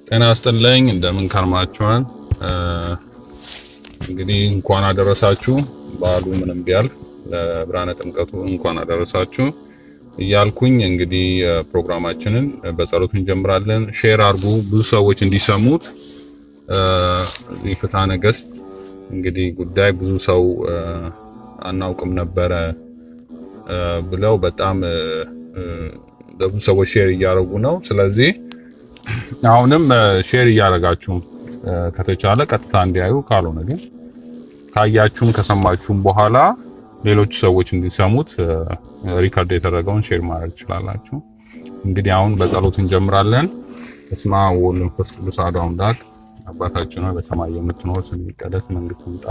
ጤና ይስጥልኝ እንደምን ከርማችኋል? እንግዲህ እንኳን አደረሳችሁ። በዓሉ ምንም ቢያልፍ ለብርሃነ ጥምቀቱ እንኳን አደረሳችሁ እያልኩኝ እንግዲህ ፕሮግራማችንን በጸሎት እንጀምራለን። ሼር አድርጉ ብዙ ሰዎች እንዲሰሙት። የፍትሐ ነገሥት እንግዲህ ጉዳይ ብዙ ሰው አናውቅም ነበረ ብለው በጣም ለብዙ ሰዎች ሼር እያደረጉ ነው። ስለዚህ አሁንም ሼር እያደረጋችሁ ከተቻለ ቀጥታ እንዲያዩ፣ ካልሆነ ግን ካያችሁም ከሰማችሁም በኋላ ሌሎች ሰዎች እንዲሰሙት ሪከርድ የተደረገውን ሼር ማድረግ ትችላላችሁ። እንግዲህ አሁን በጸሎት እንጀምራለን። በስመ አብ ወወልድ ወመንፈስ ቅዱስ አሐዱ አምላክ። አባታችን ሆይ በሰማይ የምትኖር ስምህ ይቀደስ፣ መንግስትህ ትምጣ፣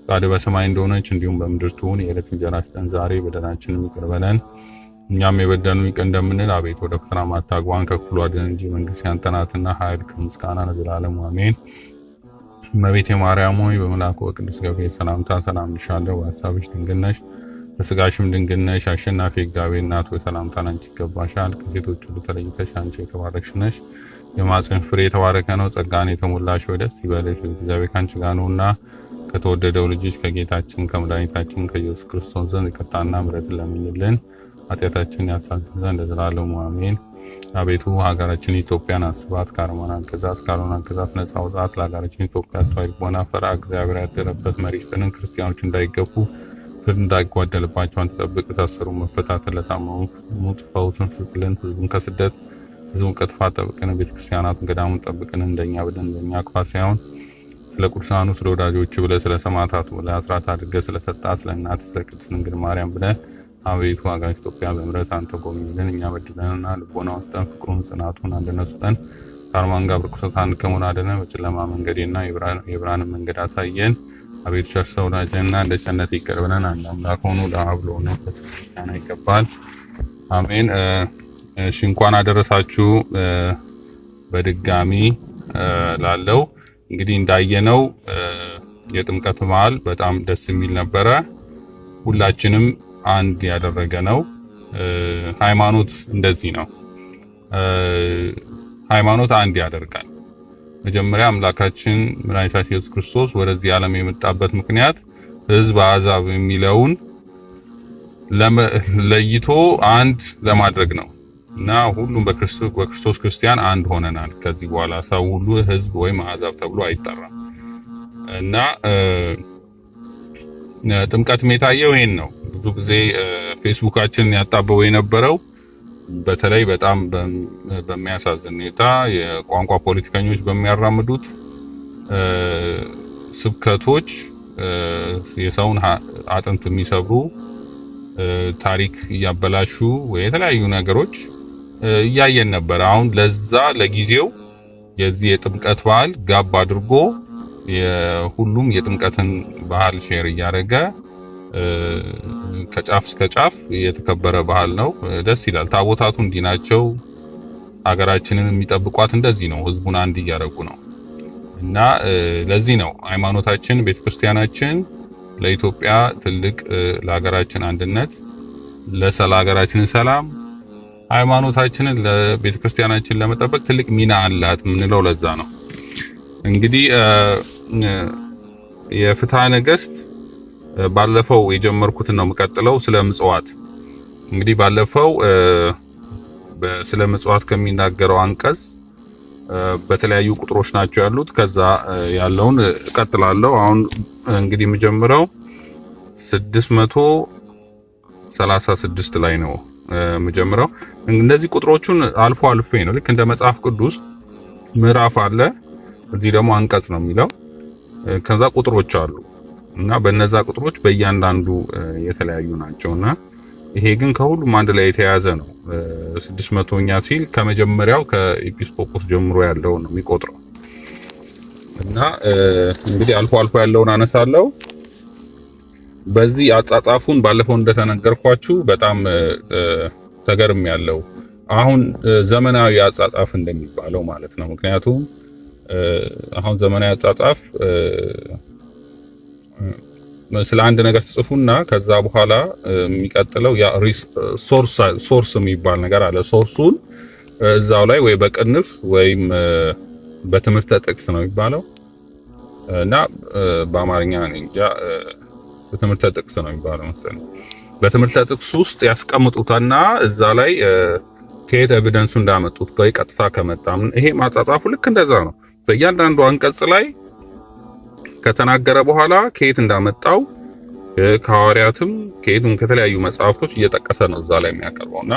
ፈቃድህ በሰማይ እንደሆነች እንዲሁም በምድር ትሁን። የዕለት እንጀራችንን ስጠን ዛሬ፣ በደላችንን ይቅር በለን እኛም የበደሉንን ይቅር እንደምንል፣ አቤቱ ወደ ፈተና አታግባን ከክፉ አድነን እንጂ መንግስት ያንተ ናትና ኃይል፣ ምስጋና ለዘላለሙ አሜን። እመቤቴ ማርያም ሆይ በመልአኩ በቅዱስ ገብርኤል ሰላምታ ሰላም እልሻለሁ። በሐሳብሽ ድንግል ነሽ፣ በሥጋሽም ድንግል ነሽ። አሸናፊ እግዚአብሔር እናት ሆይ ሰላምታ ላንቺ ይገባሻል። ከሴቶች ሁሉ ተለይተሽ አንቺ የተባረክሽ ነሽ፣ የማኅፀንሽ ፍሬ የተባረከ ነው። ጸጋን የተሞላሽ ሆይ ደስ ይበልሽ፣ እግዚአብሔር ካንቺ ጋር ነውና ከተወደደው ልጅሽ ከጌታችን ከመድኃኒታችን ከኢየሱስ ክርስቶስ ዘንድ ይቅርታና ምሕረትን ለምኝልን ኃጢአታችንን ያሳስበን ዘንድ ለዘላለሙ አሜን። አቤቱ ሀገራችን ኢትዮጵያን አስባት፣ ከአርመን አገዛዝ ካልሆነ አገዛዝ ነጻ አውጣት። ለሀገራችን ኢትዮጵያ አስተዋይ ልቦና ፈሪሃ እግዚአብሔር ያደረበት መሪ ስጠን። ክርስቲያኖች እንዳይገፉ ፍርድ እንዳይጓደልባቸው አንተ ጠብቅ። የታሰሩ መፈታትን፣ ለታመሙት ፈውስን ስጥልን። ህዝቡን ከስደት ህዝቡን ከጥፋት ጠብቅን። ቤተክርስቲያናቱን ገዳሙን ጠብቅን። እንደኛ በደል እንደኛ ክፋት ሳይሆን ስለ ቅዱሳኑ ስለ ወዳጆቹ ብለህ ስለ ሰማዕታቱ ብለህ አስራት አድርገህ ስለሰጣት ስለ እናትህ ስለ ቅድስት ድንግል ማርያም ብለህ አቤቱ ሀገራችን ኢትዮጵያ በምሕረት አንተ ጎብኝልን። እኛ በድለንና ልቦናውን ስጠን፣ ፍቅሩን ጽናቱን አንድነቱን ስጠን። ከአርማን ጋር በርኩሰት አንከሙን አድነን። በጨለማ መንገዴና የብርሃንን መንገድ አሳየን። አቤቱ ቸር ሰው ወዳጅና እንደ ቸርነትህ ይቅር በለን። አንድ አምላክ ሆኖ ለአብ ለወልድ ለመንፈስ ቅዱስ ምስጋና ይገባል፣ አሜን። እሺ እንኳን አደረሳችሁ በድጋሚ ላለው እንግዲህ እንዳየነው የጥምቀት በዓል በጣም ደስ የሚል ነበረ። ሁላችንም አንድ ያደረገ ነው። ሃይማኖት እንደዚህ ነው። ሃይማኖት አንድ ያደርጋል። መጀመሪያ አምላካችን መድኃኒታችን ኢየሱስ ክርስቶስ ወደዚህ ዓለም የመጣበት ምክንያት ሕዝብ አሕዛብ የሚለውን ለይቶ አንድ ለማድረግ ነው እና ሁሉም በክርስቶስ ክርስቲያን አንድ ሆነናል። ከዚህ በኋላ ሰው ሁሉ ሕዝብ ወይም አሕዛብ ተብሎ አይጠራም እና ጥምቀት የታየው ይሄን ነው። ብዙ ጊዜ ፌስቡካችንን ያጣበው የነበረው በተለይ በጣም በሚያሳዝን ሁኔታ የቋንቋ ፖለቲከኞች በሚያራምዱት ስብከቶች የሰውን አጥንት የሚሰብሩ ታሪክ እያበላሹ የተለያዩ ነገሮች እያየን ነበር። አሁን ለዛ ለጊዜው የዚህ የጥምቀት በዓል ጋብ አድርጎ የሁሉም የጥምቀትን ባህል ሼር እያደረገ ከጫፍ እስከ ጫፍ የተከበረ ባህል ነው። ደስ ይላል። ታቦታቱ እንዲህ ናቸው። ሀገራችንን የሚጠብቋት እንደዚህ ነው። ህዝቡን አንድ እያደረጉ ነው እና ለዚህ ነው ሃይማኖታችን ቤተክርስቲያናችን ለኢትዮጵያ ትልቅ ለሀገራችን አንድነት ለሀገራችን ሰላም ሃይማኖታችንን ለቤተክርስቲያናችን ለመጠበቅ ትልቅ ሚና አላት የምንለው ለዛ ነው። እንግዲህ የፍትሐ ነገሥት ባለፈው የጀመርኩትን ነው የምቀጥለው። ስለ ምጽዋት እንግዲህ ባለፈው ስለ ምጽዋት ከሚናገረው አንቀጽ በተለያዩ ቁጥሮች ናቸው ያሉት። ከዛ ያለውን እቀጥላለሁ። አሁን እንግዲህ የምጀምረው 636 ላይ ነው የምጀምረው። እነዚህ ቁጥሮቹን አልፎ አልፌ ነው ልክ እንደ መጽሐፍ ቅዱስ ምዕራፍ አለ፣ እዚህ ደግሞ አንቀጽ ነው የሚለው። ከዛ ቁጥሮች አሉ እና በእነዛ ቁጥሮች በእያንዳንዱ የተለያዩ ናቸውና ይሄ ግን ከሁሉም አንድ ላይ የተያያዘ ነው። 600ኛ ሲል ከመጀመሪያው ከኤጲስቆጶስ ጀምሮ ያለው ነው የሚቆጥረው እና እንግዲህ አልፎ አልፎ ያለውን አነሳለሁ። በዚህ አጻጻፉን ባለፈው እንደተነገርኳችሁ በጣም ተገርም ያለው አሁን ዘመናዊ አጻጻፍ እንደሚባለው ማለት ነው። ምክንያቱም አሁን ዘመናዊ አጻጻፍ ስለ አንድ ነገር ተጽፉና ከዛ በኋላ የሚቀጥለው ያ ሶርስ የሚባል ነገር አለ። ሶርሱን እዛው ላይ ወይ በቅንፍ ወይም በትምህርተ ጥቅስ ነው የሚባለው እና በአማርኛ እንጃ በትምህርተ ጥቅስ ነው የሚባለው መሰለኝ። በትምህርተ ጥቅስ ውስጥ ያስቀምጡታና እዛ ላይ ከየት ኤቪደንሱ እንዳመጡት ቀጥታ ከመጣም ይሄ ማጻጻፉ ልክ እንደዛ ነው። በእያንዳንዱ አንቀጽ ላይ ከተናገረ በኋላ ከየት እንዳመጣው ከሐዋርያትም ከየትም ከተለያዩ መጽሐፍቶች እየጠቀሰ ነው እዛ ላይ የሚያቀርበውና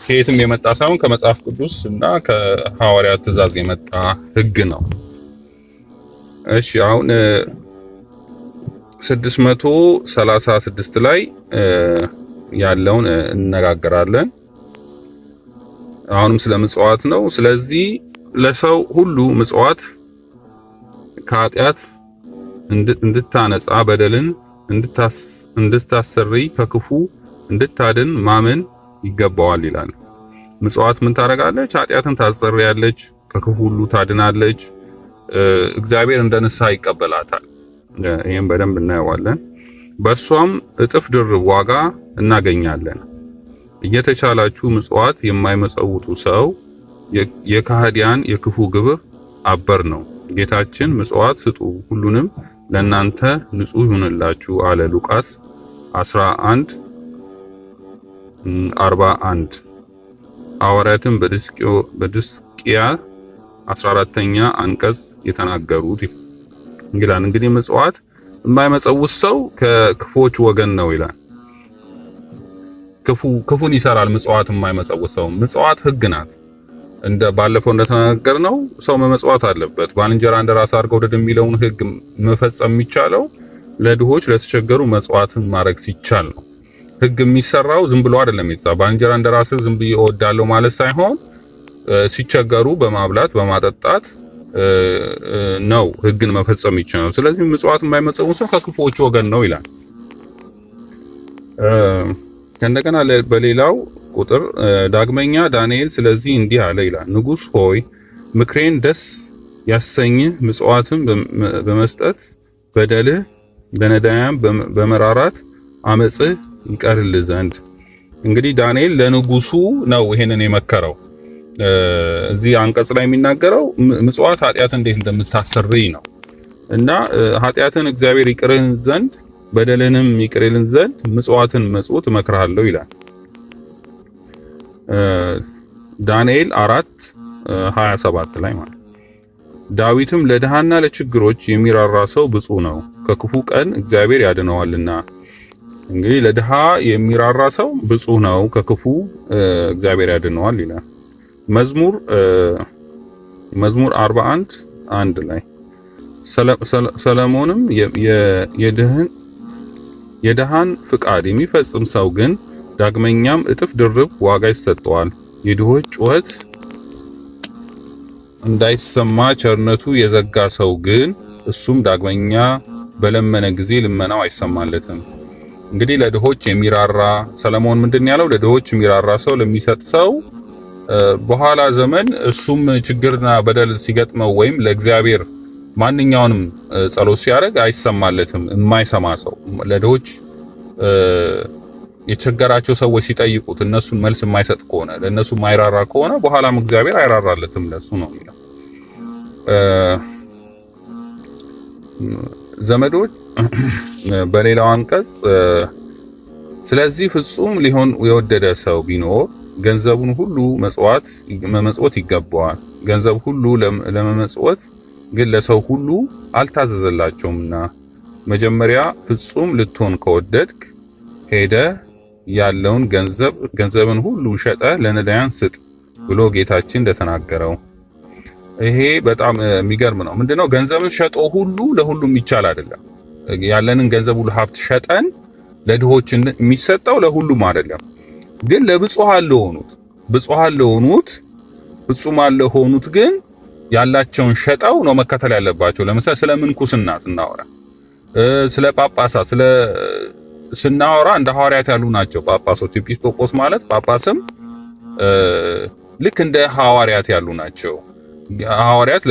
ከየትም የመጣ ሳይሆን ከመጽሐፍ ቅዱስ እና ከሐዋርያት ትእዛዝ የመጣ ሕግ ነው። እሺ አሁን 636 ላይ ያለውን እንነጋገራለን። አሁንም ስለ ምጽዋት ነው። ስለዚህ ለሰው ሁሉ ምጽዋት ከኃጢአት እንድታነጻ በደልን እንድታሰርይ ከክፉ እንድታድን ማመን ይገባዋል ይላል። ምጽዋት ምን ታደርጋለች? ኃጢአትን ታሰርያለች፣ ከክፉ ሁሉ ታድናለች። እግዚአብሔር እንደ ንስሐ ይቀበላታል። ይሄን በደንብ እናየዋለን። በእርሷም እጥፍ ድርብ ዋጋ እናገኛለን። እየተቻላችሁ ምጽዋት የማይመጸውቱ ሰው የካህዲያን የክፉ ግብር አበር ነው። ጌታችን ምጽዋት ስጡ ሁሉንም ለእናንተ ንጹሕ ይሁንላችሁ አለ። ሉቃስ 11:41 ሐዋርያትን በድስቅያ 14ኛ አንቀጽ የተናገሩት ይላል። እንግዲህ ምጽዋት የማይመጸውት ሰው ከክፎች ወገን ነው ይላል። ክፉን ይሰራል። ምጽዋት የማይመጸውት ሰው ምጽዋት ሕግ ናት። እንደ ባለፈው እንደተናገርነው ሰው መመጽዋት አለበት። ባልንጀራ እንደራስ አድርገው ውደድ የሚለውን ሕግ መፈጸም የሚቻለው ለድሆች ለተቸገሩ መጽዋትን ማድረግ ሲቻል ነው። ሕግ የሚሰራው ዝም ብሎ አይደለም። የተጻፈው ባልንጀራ እንደራስ ዝም ብዬ እወዳለሁ ማለት ሳይሆን ሲቸገሩ በማብላት በማጠጣት ነው ሕግን መፈጸም ይቻላል። ስለዚህ ምጽዋት የማይመጸውት ሰው ከክፉዎች ወገን ነው ይላል። እንደገና በሌላው ቁጥር ዳግመኛ ዳንኤል ስለዚህ እንዲህ አለ ይላል። ንጉሥ ሆይ ምክሬን ደስ ያሰኝህ ምጽዋትን በመስጠት በደልህ ለነዳያን በመራራት አመጽህ ይቀርልህ ዘንድ። እንግዲህ ዳንኤል ለንጉሱ ነው ይሄንን የመከረው። እዚህ አንቀጽ ላይ የሚናገረው ምጽዋት ኃጢአት እንዴት እንደምታሰርይ ነው እና ኃጢአትን እግዚአብሔር ይቅርህን ዘንድ በደልንም ይቅርልን ዘንድ ምጽዋትን መጽውት እመክርሃለሁ ይላል። ዳንኤል 4:27 ላይ ማለት። ዳዊትም ለድሃና ለችግሮች የሚራራ ሰው ብፁዕ ነው፣ ከክፉ ቀን እግዚአብሔር ያድነዋልና። እንግዲህ ለድሃ የሚራራ ሰው ብፁዕ ነው፣ ከክፉ እግዚአብሔር ያድነዋል ይላል። መዝሙር 41:1 ላይ ሰለሞንም የድሃን ፍቃድ የሚፈጽም ሰው ግን ዳግመኛም እጥፍ ድርብ ዋጋ ይሰጠዋል። የድሆች ጩኸት እንዳይሰማ ቸርነቱ የዘጋ ሰው ግን እሱም ዳግመኛ በለመነ ጊዜ ልመናው አይሰማለትም። እንግዲህ ለድሆች የሚራራ ሰለሞን ምንድን ያለው? ለድሆች የሚራራ ሰው ለሚሰጥ ሰው በኋላ ዘመን እሱም ችግርና በደል ሲገጥመው ወይም ለእግዚአብሔር ማንኛውንም ጸሎት ሲያደርግ አይሰማለትም። የማይሰማ ሰው ለድሆች የቸገራቸው ሰዎች ሲጠይቁት እነሱን መልስ የማይሰጥ ከሆነ ለነሱ ማይራራ ከሆነ በኋላም እግዚአብሔር አይራራለትም ለሱ ነው የሚለው። ዘመዶች በሌላው አንቀጽ ስለዚህ ፍጹም ሊሆን የወደደ ሰው ቢኖር ገንዘቡን ሁሉ መመጽወት ይገባዋል። ገንዘብ ሁሉ ለመመጽወት ግን ለሰው ሁሉ አልታዘዘላቸውምና መጀመሪያ ፍጹም ልትሆን ከወደድክ ሄደ ያለውን ገንዘብን ሁሉ ሸጠ ለነዳያን ስጥ ብሎ ጌታችን እንደተናገረው። ይሄ በጣም የሚገርም ነው። ምንድነው? ገንዘብን ሸጦ ሁሉ ለሁሉም ይቻል አይደለም። ያለንን ገንዘብ ሁሉ ሀብት ሸጠን ለድሆች የሚሰጠው ለሁሉም አይደለም። ግን ለብፁዓን ለሆኑት ፍጹማን ለሆኑት ግን ያላቸውን ሸጠው ነው መከተል ያለባቸው። ለምሳሌ ስለ ምንኩስና ስናወራ፣ ስለ ጳጳሳት ስናወራ እንደ ሐዋርያት ያሉ ናቸው ጳጳሶች። ኤጲስቆጶስ ማለት ጳጳስም ልክ እንደ ሐዋርያት ያሉ ናቸው። ሐዋርያት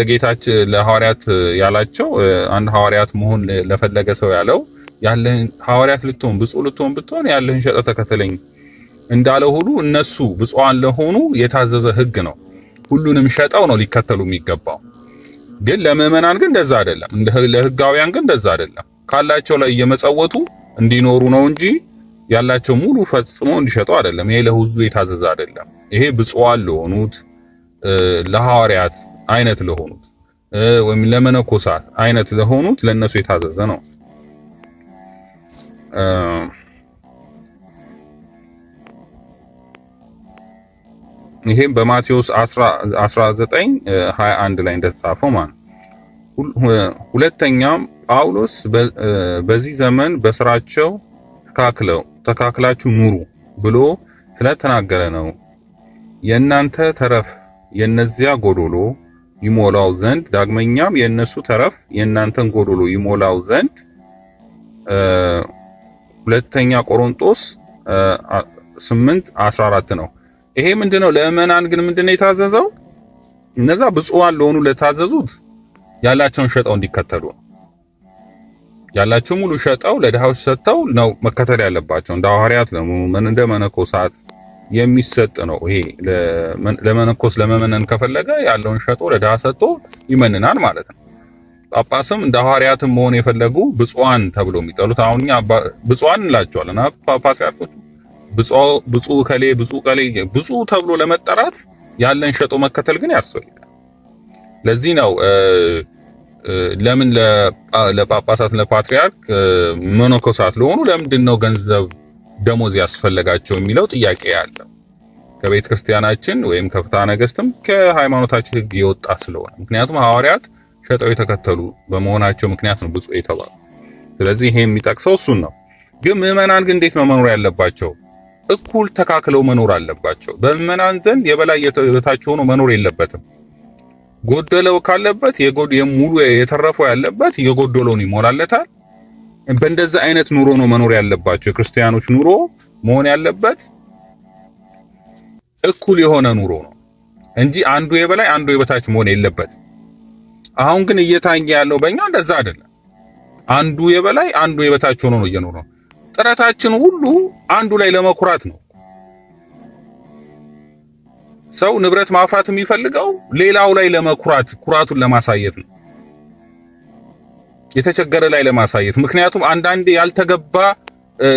ለሐዋርያት ያላቸው አንድ ሐዋርያት መሆን ለፈለገ ሰው ያለው ያለህን ሐዋርያት ልትሆን ብፁዕ ልትሆን ብትሆን ያለህን ሸጠ ተከተለኝ እንዳለው ሁሉ እነሱ ብፁዓን ለሆኑ የታዘዘ ሕግ ነው። ሁሉንም ሸጠው ነው ሊከተሉ የሚገባው። ግን ለምዕመናን ግን እንደዛ አይደለም። ለህጋውያን ግን እንደዛ አይደለም። ካላቸው ላይ እየመጸወቱ እንዲኖሩ ነው እንጂ ያላቸው ሙሉ ፈጽሞ እንዲሸጡ አይደለም። ይሄ ለህዝቡ የታዘዘ አይደለም። ይሄ ብፁዓን ለሆኑት ለሐዋርያት አይነት ለሆኑት ወይም ለመነኮሳት አይነት ለሆኑት ለነሱ የታዘዘ ነው። ይሄም በማቴዎስ 19:21 ላይ እንደተጻፈው ማለት። ሁለተኛም ጳውሎስ በዚህ ዘመን በስራቸው ተካክላችሁ ኑሩ ብሎ ስለተናገረ ነው። የእናንተ ተረፍ የነዚያ ጎዶሎ ይሞላው ዘንድ ዳግመኛም የነሱ ተረፍ የእናንተን ጎዶሎ ይሞላው ዘንድ ሁለተኛ ቆሮንቶስ 8:14 ነው። ይሄ ምንድነው? ለምዕመናን ግን ምንድነው የታዘዘው? እነዛ ብፁዓን ለሆኑ ለታዘዙት ያላቸውን ሸጠው እንዲከተሉ ነው። ያላቸው ሙሉ ሸጠው ለድሃዎች ሰጥተው ነው መከተል ያለባቸው። እንደ ሐዋርያት እንደ መነኮሳት የሚሰጥ ነው። ይሄ ለመነኮስ ለመመነን ከፈለገ ያለውን ሸጦ ለድሃ ሰጥቶ ይመንናል ማለት ነው። ጳጳስም እንደ ሐዋርያትም መሆን የፈለጉ ብፁዓን ተብሎ የሚጠሉት አሁን እኛ ብፁዓን እንላቸዋለን። ፓትርያርኮች ብፁዕ ከሌ ብፁዕ ተብሎ ለመጠራት ያለን ሸጦ መከተል ግን ያስፈልጋል። ለዚህ ነው ለምን ለጳጳሳት ለፓትርያርክ መነኮሳት ለሆኑ ለምንድነው ገንዘብ ደሞዝ ያስፈልጋቸው የሚለው ጥያቄ ያለ ከቤተ ክርስቲያናችን ወይም ከፍትሐ ነገሥትም ከሃይማኖታችን ሕግ የወጣ ስለሆነ፣ ምክንያቱም ሐዋርያት ሸጠው የተከተሉ በመሆናቸው ምክንያት ነው ብፁዕ የተባሉ። ስለዚህ ይሄ የሚጠቅሰው እሱን ነው። ግን ምዕመናን ግን እንዴት ነው መኖር ያለባቸው? እኩል ተካክለው መኖር አለባቸው። በምዕመናን ዘንድ የበላይ የበታች ሆኖ መኖር የለበትም። ጎደለው ካለበት ሙሉ የተረፈው ያለበት የጎደለውን ይሞላለታል። በእንደዛ አይነት ኑሮ ነው መኖር ያለባቸው። የክርስቲያኖች ኑሮ መሆን ያለበት እኩል የሆነ ኑሮ ነው እንጂ አንዱ የበላይ አንዱ የበታች መሆን የለበት። አሁን ግን እየታየ ያለው በእኛ እንደዛ አይደለም። አንዱ የበላይ አንዱ የበታች ሆኖ ነው እየኖረ ነው። ጥረታችን ሁሉ አንዱ ላይ ለመኩራት ነው። ሰው ንብረት ማፍራት የሚፈልገው ሌላው ላይ ለመኩራት ኩራቱን ለማሳየት ነው፣ የተቸገረ ላይ ለማሳየት። ምክንያቱም አንዳንዴ ያልተገባ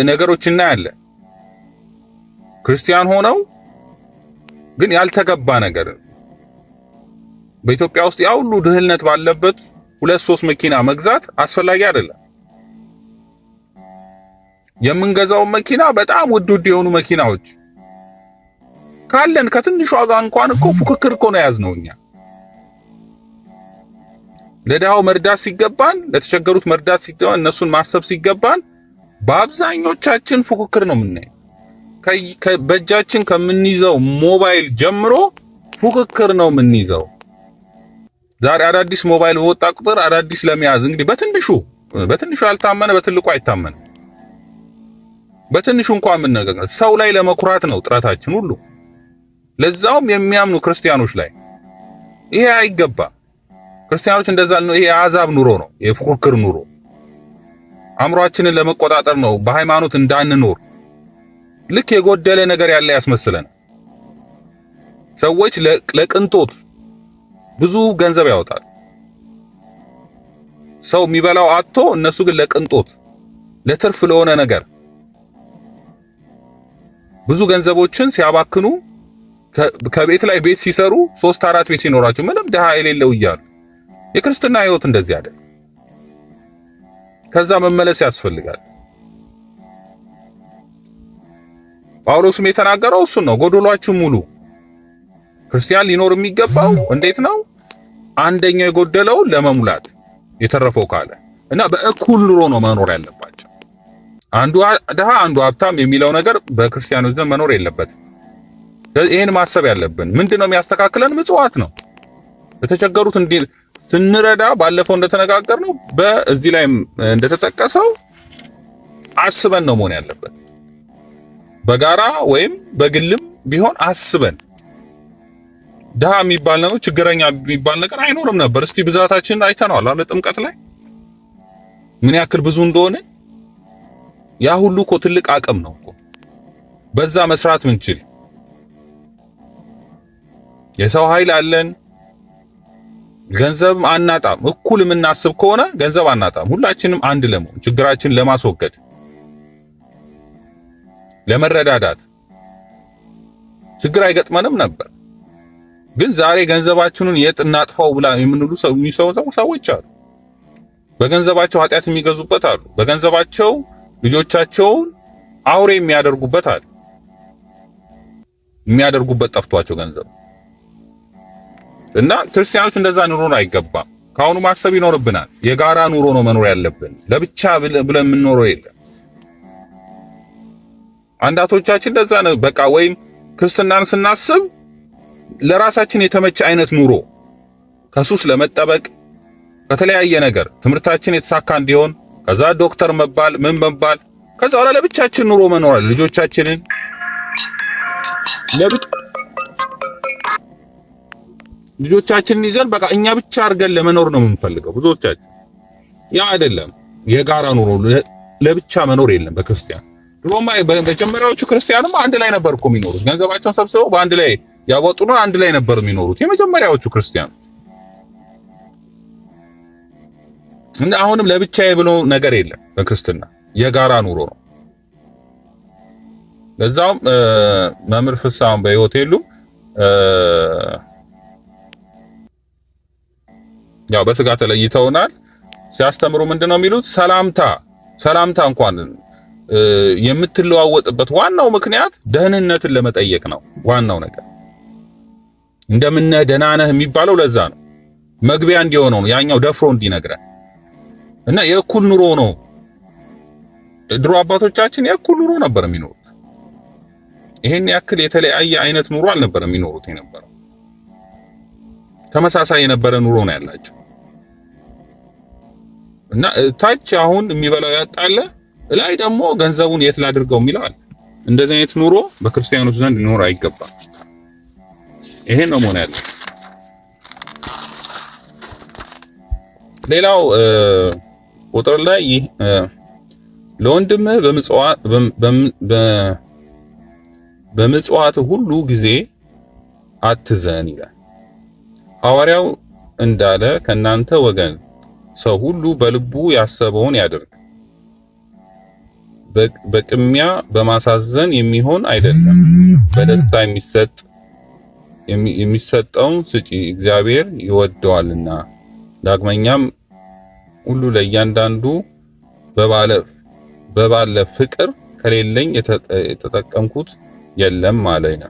ነገሮች እናያለን። ክርስቲያን ሆነው ግን ያልተገባ ነገር በኢትዮጵያ ውስጥ ያው ሁሉ ድህነት ባለበት 2-3 መኪና መግዛት አስፈላጊ አይደለም። የምንገዛው መኪና በጣም ውድ የሆኑ መኪናዎች ካለን ከትንሽ ዋጋ እንኳን እኮ ፉክክር እኮ ነው ያዝነው እኛ። ለድሃው መርዳት ሲገባን፣ ለተቸገሩት መርዳት ሲገባን፣ እነሱን ማሰብ ሲገባን በአብዛኞቻችን ፉክክር ነው የምናየው። በእጃችን ከምንይዘው ሞባይል ጀምሮ ፉክክር ነው የምንይዘው። ዛሬ አዳዲስ ሞባይል በወጣ ቁጥር አዳዲስ ለመያዝ እንግዲህ በትንሹ ያልታመነ በትልቁ አይታመንም። በትንሹ እንኳን ምን ነገር ሰው ላይ ለመኩራት ነው ጥረታችን ሁሉ፣ ለዛውም የሚያምኑ ክርስቲያኖች ላይ። ይሄ አይገባ። ክርስቲያኖች እንደዛ ነው። ይሄ የአሕዛብ ኑሮ ነው፣ የፉክክር ኑሮ። አእምሯችንን ለመቆጣጠር ነው፣ በሃይማኖት እንዳንኖር ልክ የጎደለ ነገር ያለ ያስመስለን። ሰዎች ለቅንጦት ብዙ ገንዘብ ያወጣል። ሰው የሚበላው አጥቶ፣ እነሱ ግን ለቅንጦት ለትርፍ ለሆነ ነገር ብዙ ገንዘቦችን ሲያባክኑ ከቤት ላይ ቤት ሲሰሩ 3-4 ቤት ሲኖራቸው ምንም ድሃ የሌለው እያሉ። የክርስትና ሕይወት እንደዚህ አይደል። ከዛ መመለስ ያስፈልጋል። ጳውሎስም የተናገረው እሱን ነው። ጎዶሏችሁ ሙሉ። ክርስቲያን ሊኖር የሚገባው እንዴት ነው? አንደኛው የጎደለው ለመሙላት የተረፈው ካለ እና በእኩል ኑሮ ነው መኖር ያለባቸው። አንዱ ድሃ አንዱ ሀብታም የሚለው ነገር በክርስቲያኖች ዘንድ መኖር የለበትም። ይሄን ማሰብ ያለብን ምንድነው የሚያስተካክለን? ምጽዋት ነው። በተቸገሩት እንዲህ ስንረዳ ባለፈው እንደተነጋገርነው በዚህ ላይ እንደተጠቀሰው አስበን ነው መሆን ያለበት። በጋራ ወይም በግልም ቢሆን አስበን። ድሃ የሚባል ነው ችግረኛ የሚባል ነገር አይኖርም ነበር። እስቲ ብዛታችንን አይተናል አለ ጥምቀት ላይ ምን ያክል ብዙ እንደሆነ። ያ ሁሉ እኮ ትልቅ አቅም ነው እኮ። በዛ መስራት ምንችል የሰው ኃይል አለን። ገንዘብ አናጣም። እኩል የምናስብ ከሆነ ገንዘብ አናጣም። ሁላችንም አንድ ለመሆን ችግራችን ለማስወገድ ለመረዳዳት ችግር አይገጥመንም ነበር። ግን ዛሬ ገንዘባችንን የት እናጥፋው ብላ የምንሉ ሰዎች አሉ። በገንዘባቸው ኃጢአት የሚገዙበት አሉ። በገንዘባቸው ልጆቻቸውን አውሬ የሚያደርጉበት አሉ። የሚያደርጉበት ጠፍቷቸው ገንዘብ እና ክርስቲያኖች እንደዛ ኑሮን አይገባም። ካሁኑ ማሰብ ይኖርብናል። የጋራ ኑሮ ነው መኖር ያለብን። ለብቻ ብለን የምንኖረው የለም። አንዳቶቻችን እንደዛ ነው በቃ። ወይም ክርስትናን ስናስብ ለራሳችን የተመቸ አይነት ኑሮ ከሱስ ለመጠበቅ ከተለያየ ነገር ትምህርታችን የተሳካ እንዲሆን ከዛ ዶክተር መባል ምን መባል ከዛ በኋላ ለብቻችን ኑሮ መኖር ልጆቻችንን ልጆቻችንን ይዘን በቃ እኛ ብቻ አድርገን ለመኖር ነው የምንፈልገው ብዙዎቻችን። ያ አይደለም። የጋራ ኑሮ ለብቻ መኖር የለም በክርስቲያን። ድሮማ በመጀመሪያዎቹ ክርስቲያንም አንድ ላይ ነበር እኮ የሚኖሩት። ገንዘባቸውን ሰብስበው በአንድ ላይ ያወጡና አንድ ላይ ነበር የሚኖሩት የመጀመሪያዎቹ ክርስቲያን። እና አሁንም ለብቻዬ ብሎ ነገር የለም በክርስትና የጋራ ኑሮ ነው። ለዛውም መምህር ፍሳውን በሕይወት የሉ ያው በስጋ ተለይተውናል። ሲያስተምሩ ምንድነው የሚሉት? ሰላምታ እንኳን የምትለዋወጥበት ዋናው ምክንያት ደህንነትን ለመጠየቅ ነው። ዋናው ነገር እንደምን ደህና ነህ የሚባለው ለዛ ነው። መግቢያ እንዲሆነው ነው። ያኛው ደፍሮ እንዲነግረን እና የእኩል ኑሮ ነው። ድሮ አባቶቻችን የእኩል ኑሮ ነበር የሚኖሩት። ይሄን ያክል የተለያየ አይነት ኑሮ አልነበረም የሚኖሩት የነበረው። ተመሳሳይ የነበረ ኑሮ ነው ያላቸው። እና ታች አሁን የሚበላው ያጣለ ላይ ደግሞ ገንዘቡን የት ላድርገው የሚላል። እንደዚህ አይነት ኑሮ በክርስቲያኖች ዘንድ ሊኖር አይገባም። ይሄን ነው መሆን ያለው። ሌላው ቁጥር ላይ ለወንድምህ በምጽዋት ሁሉ ጊዜ አትዘን ይላል። ሐዋርያው እንዳለ ከናንተ ወገን ሰው ሁሉ በልቡ ያሰበውን ያድርግ፣ በቅሚያ በማሳዘን የሚሆን አይደለም፣ በደስታ የሚሰጠውን ስጪ፣ እግዚአብሔር ይወደዋልና። ዳግመኛም ሁሉ ለእያንዳንዱ በባለ ፍቅር ከሌለኝ የተጠቀምኩት የለም አለኝ።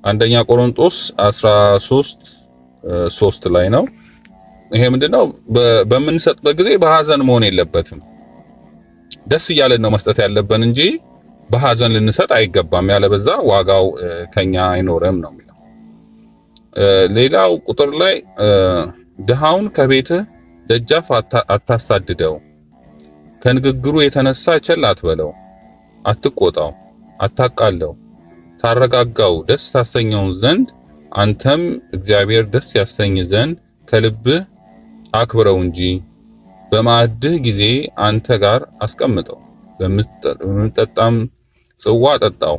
አንደኛ ቆሮንቶስ 13:3 ላይ ነው። ይሄ ምንድነው? በምንሰጥበት ጊዜ በሐዘን መሆን የለበትም። ደስ እያለን ነው መስጠት ያለብን እንጂ በሐዘን ልንሰጥ አይገባም። ያለበዛ ዋጋው ከኛ አይኖርም ነው የሚለው። ሌላው ቁጥር ላይ ድሃውን ከቤትህ ደጃፍ አታሳድደው፣ ከንግግሩ የተነሳ ቸል አትበለው፣ አትቆጣው፣ አታቃለው፣ ታረጋጋው፣ ደስ ታሰኘው ዘንድ አንተም እግዚአብሔር ደስ ያሰኝ ዘንድ ከልብህ አክብረው እንጂ በማዕድህ ጊዜ አንተ ጋር አስቀምጠው፣ በምጠጣም ጽዋ ጠጣው፣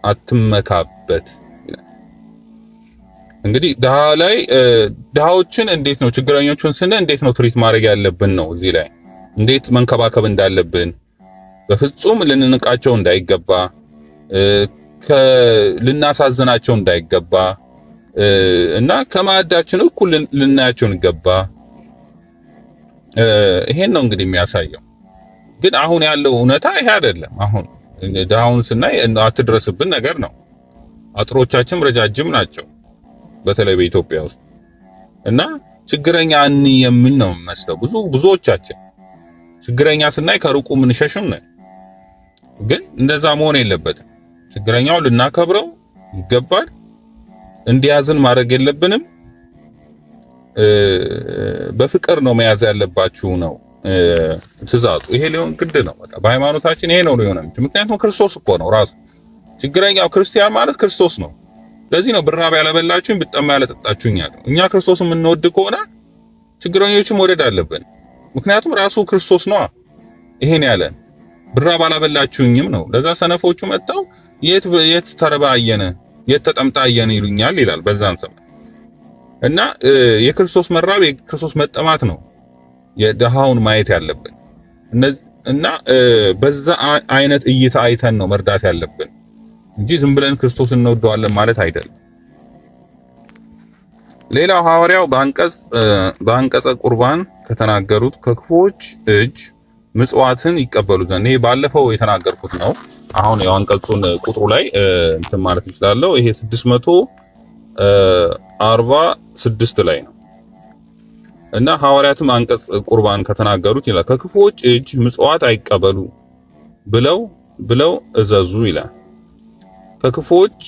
አትመካበት። እንግዲህ ድሃዎችን እንዴት ነው ችግረኞችን ስንል እንዴት ነው ትሪት ማድረግ ያለብን ነው። እዚህ ላይ እንዴት መንከባከብ እንዳለብን በፍጹም ልንንቃቸው እንዳይገባ፣ ልናሳዝናቸው እንዳይገባ እና ከማዕዳችን እኩል ልናያቸው ይገባ። ይሄን ነው እንግዲህ የሚያሳየው። ግን አሁን ያለው እውነታ ይሄ አይደለም። አሁን ድሃውን ስናይ አትድረስብን ነገር ነው። አጥሮቻችን ረጃጅም ናቸው በተለይ በኢትዮጵያ ውስጥ እና ችግረኛ የምን ነው መስለው ብዙዎቻችን ችግረኛ ስናይ ከሩቁ ምንሸሽም ነን። ግን እንደዛ መሆን የለበትም። ችግረኛው ልናከብረው ይገባል። እንዲያዝን ማድረግ የለብንም። በፍቅር ነው መያዝ ያለባችሁ ነው ትእዛዙ። ይሄ ሊሆን ግድ ነው። በቃ በሃይማኖታችን ይሄ ነው ሊሆን የሚችል። ምክንያቱም ክርስቶስ እኮ ነው ራሱ ችግረኛው። ክርስቲያን ማለት ክርስቶስ ነው። ለዚህ ነው ብራብ ያለበላችሁኝ ብጠማ ያለጠጣችሁኝ ያለው። እኛ ክርስቶስን የምንወድ ከሆነ ችግረኞችን መውደድ አለብን። ምክንያቱም ራሱ ክርስቶስ ነው ይሄን ያለን። ብራብ አላበላችሁኝም ነው። ለዛ ሰነፎቹ መጣው የት ተረባየነ የተጠምጣየን ይሉኛል ይላል በዛን ዘመን። እና የክርስቶስ መራብ የክርስቶስ መጠማት ነው የደሃውን ማየት ያለብን እና በዛ አይነት እይታ አይተን ነው መርዳት ያለብን እንጂ ዝም ብለን ክርስቶስን እንወደዋለን ማለት አይደለም። ሌላው ሐዋርያው በአንቀጸ ቁርባን ከተናገሩት ከክፉዎች እጅ ምጽዋትን ይቀበሉ ዘንድ ይሄ ባለፈው የተናገርኩት ነው። አሁን ያው አንቀጹን ቁጥሩ ላይ እንትን ማለት እንችላለን። ይሄ 646 ላይ ነው እና ሐዋርያትም አንቀጽ ቁርባን ከተናገሩት ይላል ከክፉዎች እጅ ምጽዋት አይቀበሉ ብለው እዘዙ ይላል። ከክፉዎች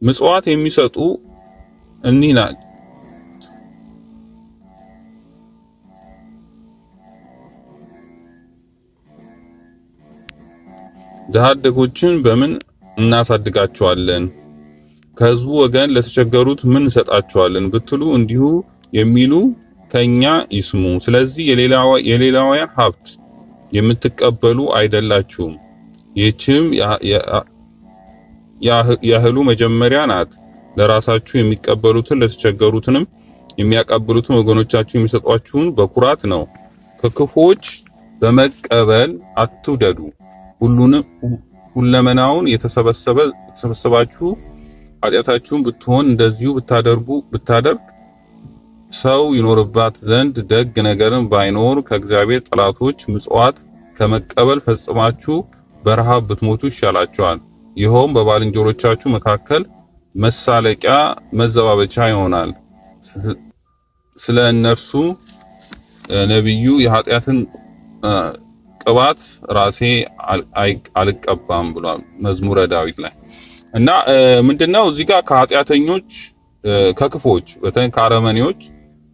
ምጽዋት የሚሰጡ እኒህ ናቸው። ድሀ አደጎችን በምን እናሳድጋቸዋለን? ከሕዝቡ ወገን ለተቸገሩት ምን እንሰጣቸዋለን ብትሉ እንዲሁ የሚሉ ከኛ ይስሙ። ስለዚህ የሌላውያን ሀብት የምትቀበሉ አይደላችሁም። ይህችም ያህሉ መጀመሪያ ናት። ለራሳችሁ የሚቀበሉትን ለተቸገሩትንም የሚያቀብሉትን ወገኖቻችሁ የሚሰጧችሁን በኩራት ነው። ከክፉዎች በመቀበል አትውደዱ። ሁለመናውን የተሰበሰባችሁ ኃጢአታችሁን ብትሆን እንደዚሁ ብታደርግ ሰው ይኖርባት ዘንድ ደግ ነገርን ባይኖር ከእግዚአብሔር ጠላቶች ምጽዋት ከመቀበል ፈጽማችሁ በረሃብ ብትሞቱ ይሻላችኋል። ይኸውም በባልንጀሮቻችሁ መካከል መሳለቂያ መዘባበቻ ይሆናል። ስለ እነርሱ ነቢዩ የኃጢአትን ቅባት ራሴ አልቀባም ብሏል መዝሙረ ዳዊት ላይ። እና ምንድነው እዚህ ጋር ከኃጢአተኞች ከክፎች በተለይ ከአረመኔዎች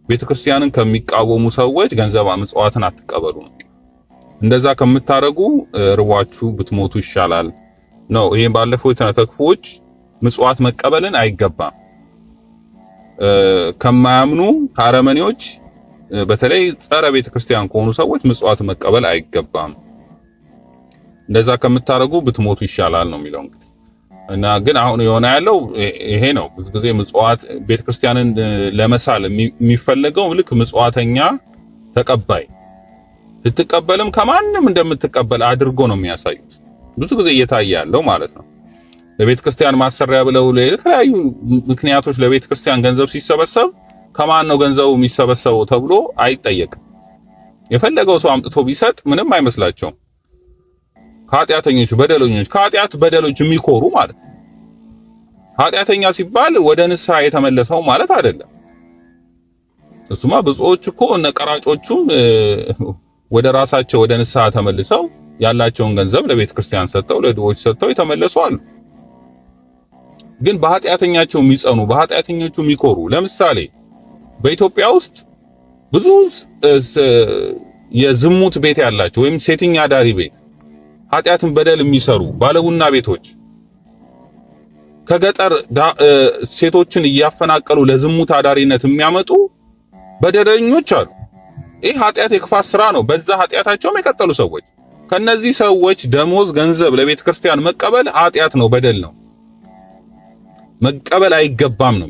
ቤተክርስቲያንን ከሚቃወሙ ሰዎች ገንዘብ ምጽዋትን አትቀበሉ ነው። እንደዛ ከምታረጉ ርቧችሁ ብትሞቱ ይሻላል ነው። ይሄን ባለፈው ከክፎች ምጽዋት መቀበልን አይገባም። ከማያምኑ ከአረመኔዎች በተለይ ጸረ ቤተክርስቲያን ከሆኑ ሰዎች ምጽዋት መቀበል አይገባም። እንደዛ ከምታረጉ ብትሞቱ ይሻላል ነው የሚለው እንግዲህ። እና ግን አሁን የሆነ ያለው ይሄ ነው። ብዙ ጊዜ ምጽዋት ቤተክርስቲያንን ለመሳል የሚፈለገው ልክ ምጽዋተኛ ተቀባይ ስትቀበልም ከማንም እንደምትቀበል አድርጎ ነው የሚያሳዩት። ብዙ ጊዜ እየታየ ያለው ማለት ነው። ለቤተክርስቲያን ማሰሪያ ብለው ለተለያዩ ምክንያቶች ለቤተክርስቲያን ገንዘብ ሲሰበሰብ ከማን ነው ገንዘቡ የሚሰበሰበው ተብሎ አይጠየቅም። የፈለገው ሰው አምጥቶ ቢሰጥ ምንም አይመስላቸውም። ከኃጢአተኞች በደለኞች ከኃጢአት በደሎች የሚኮሩ ማለት ነው። ኃጢአተኛ ሲባል ወደ ንስሐ የተመለሰው ማለት አይደለም። እሱማ ብዙዎች እኮ እነ ቀራጮቹም ወደ ራሳቸው ወደ ንስሐ ተመልሰው ያላቸውን ገንዘብ ለቤተ ክርስቲያን ሰጥተው ለድሆች ሰጥተው የተመለሱ አሉ። ግን በኃጢአተኛቸው የሚጸኑ በኃጢአተኞቹ የሚኮሩ ለምሳሌ በኢትዮጵያ ውስጥ ብዙ የዝሙት ቤት ያላቸው ወይም ሴተኛ አዳሪ ቤት ኃጢአትን በደል የሚሰሩ ባለቡና ቤቶች ከገጠር ሴቶችን እያፈናቀሉ ለዝሙት አዳሪነት የሚያመጡ በደለኞች አሉ። ይህ ኃጢአት የክፋት ስራ ነው። በዛ ኃጢአታቸውም የቀጠሉ ሰዎች ከነዚህ ሰዎች ደሞዝ ገንዘብ ለቤተ ክርስቲያን መቀበል ኃጢአት ነው፣ በደል ነው፣ መቀበል አይገባም ነው።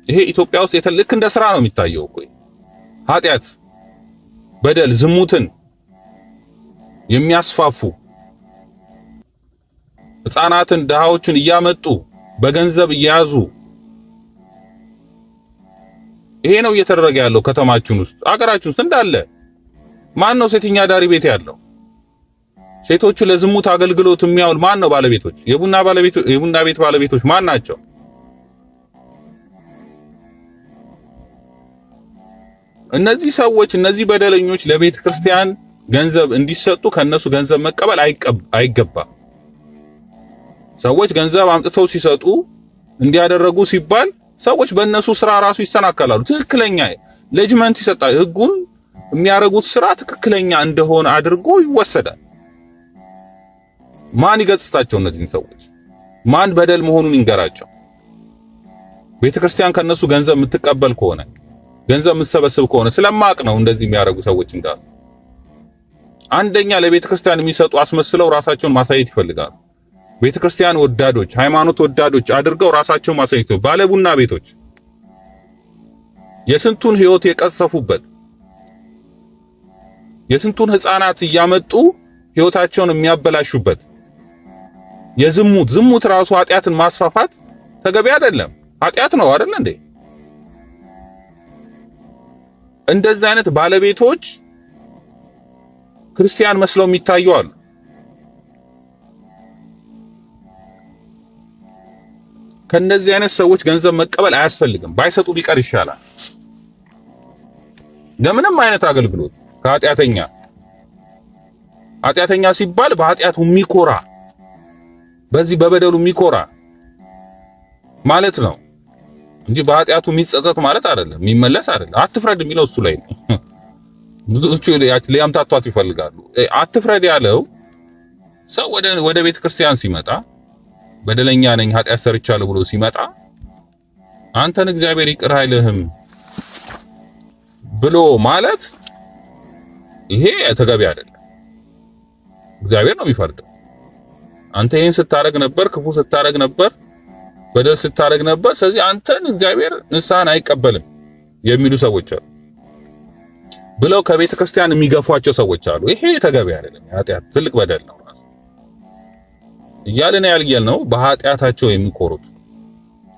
ይሄ ኢትዮጵያ ውስጥ ልክ እንደ ስራ ነው የሚታየው እኮ ኃጢአት፣ በደል፣ ዝሙትን የሚያስፋፉ ሕፃናትን ድሃዎችን እያመጡ በገንዘብ እያያዙ ይሄ ነው እየተደረገ ያለው ከተማችን ውስጥ አገራችን ውስጥ እንዳለ። ማን ነው ሴተኛ ዳሪ ቤት ያለው? ሴቶቹ ለዝሙት አገልግሎት የሚያውል ማን ነው? ባለቤቶች፣ የቡና ቤት ባለቤቶች ማን ናቸው? እነዚህ ሰዎች እነዚህ በደለኞች ለቤተ ክርስቲያን ገንዘብ እንዲሰጡ ከነሱ ገንዘብ መቀበል አይገባም። ሰዎች ገንዘብ አምጥተው ሲሰጡ እንዲያደረጉ ሲባል ሰዎች በእነሱ ስራ ራሱ ይሰናከላሉ። ትክክለኛ ሌጅመንት ይሰጣል። ህጉን የሚያረጉት ስራ ትክክለኛ እንደሆነ አድርጎ ይወሰዳል። ማን ይገጽታቸው? እነዚህን ሰዎች ማን በደል መሆኑን ይንገራቸው? ቤተክርስቲያን ከነሱ ገንዘብ የምትቀበል ከሆነ ገንዘብ የምትሰበስብ ከሆነ ስለማቅ ነው እንደዚህ የሚያደርጉ ሰዎች እንዳሉ። አንደኛ ለቤተ ክርስቲያን የሚሰጡ አስመስለው ራሳቸውን ማሳየት ይፈልጋሉ። ቤተ ክርስቲያን ወዳዶች፣ ሃይማኖት ወዳዶች አድርገው ራሳቸውን ማሳየት ባለቡና ቤቶች የስንቱን ህይወት የቀሰፉበት የስንቱን ህፃናት እያመጡ ህይወታቸውን የሚያበላሹበት ዝሙት ራሱ ኃጢአትን ማስፋፋት ተገቢ አይደለም። ኃጢአት ነው አይደል እንዴ? እንደዚህ አይነት ባለቤቶች ክርስቲያን መስለው የሚታዩ አሉ። ከነዚህ አይነት ሰዎች ገንዘብ መቀበል አያስፈልግም። ባይሰጡ ቢቀር ይሻላል። ለምንም አይነት አገልግሎት ኃጢአተኛ ሲባል በኃጢአቱ የሚኮራ በዚህ በበደሉ የሚኮራ ማለት ነው እንጂ በኃጢአቱ የሚጸጸት ማለት አይደለም፣ የሚመለስ አይደለም። አትፍረድ የሚለው እሱ ላይ ነው። ብዙዎቹ ሊያምታቷት ይፈልጋሉ። አትፍረድ ያለው ሰው ወደ ቤተ ክርስቲያን ሲመጣ በደለኛ ነኝ ኃጢአት ሰርቻለሁ ብሎ ሲመጣ አንተን እግዚአብሔር ይቅር አይልህም ብሎ ማለት ይሄ ተገቢ አይደለም። እግዚአብሔር ነው የሚፈርደው። አንተ ይሄን ስታረግ ነበር፣ ክፉ ስታረግ ነበር፣ በደል ስታረግ ነበር፣ ስለዚህ አንተን እግዚአብሔር ንስሐን አይቀበልም የሚሉ ሰዎች አሉ ብለው ከቤተ ክርስቲያን የሚገፏቸው ሰዎች አሉ። ይሄ ተገቢ አይደለም። ኃጢአት ትልቅ በደል ነው እያልን ነው። በኃጢአታቸው የሚኮሩት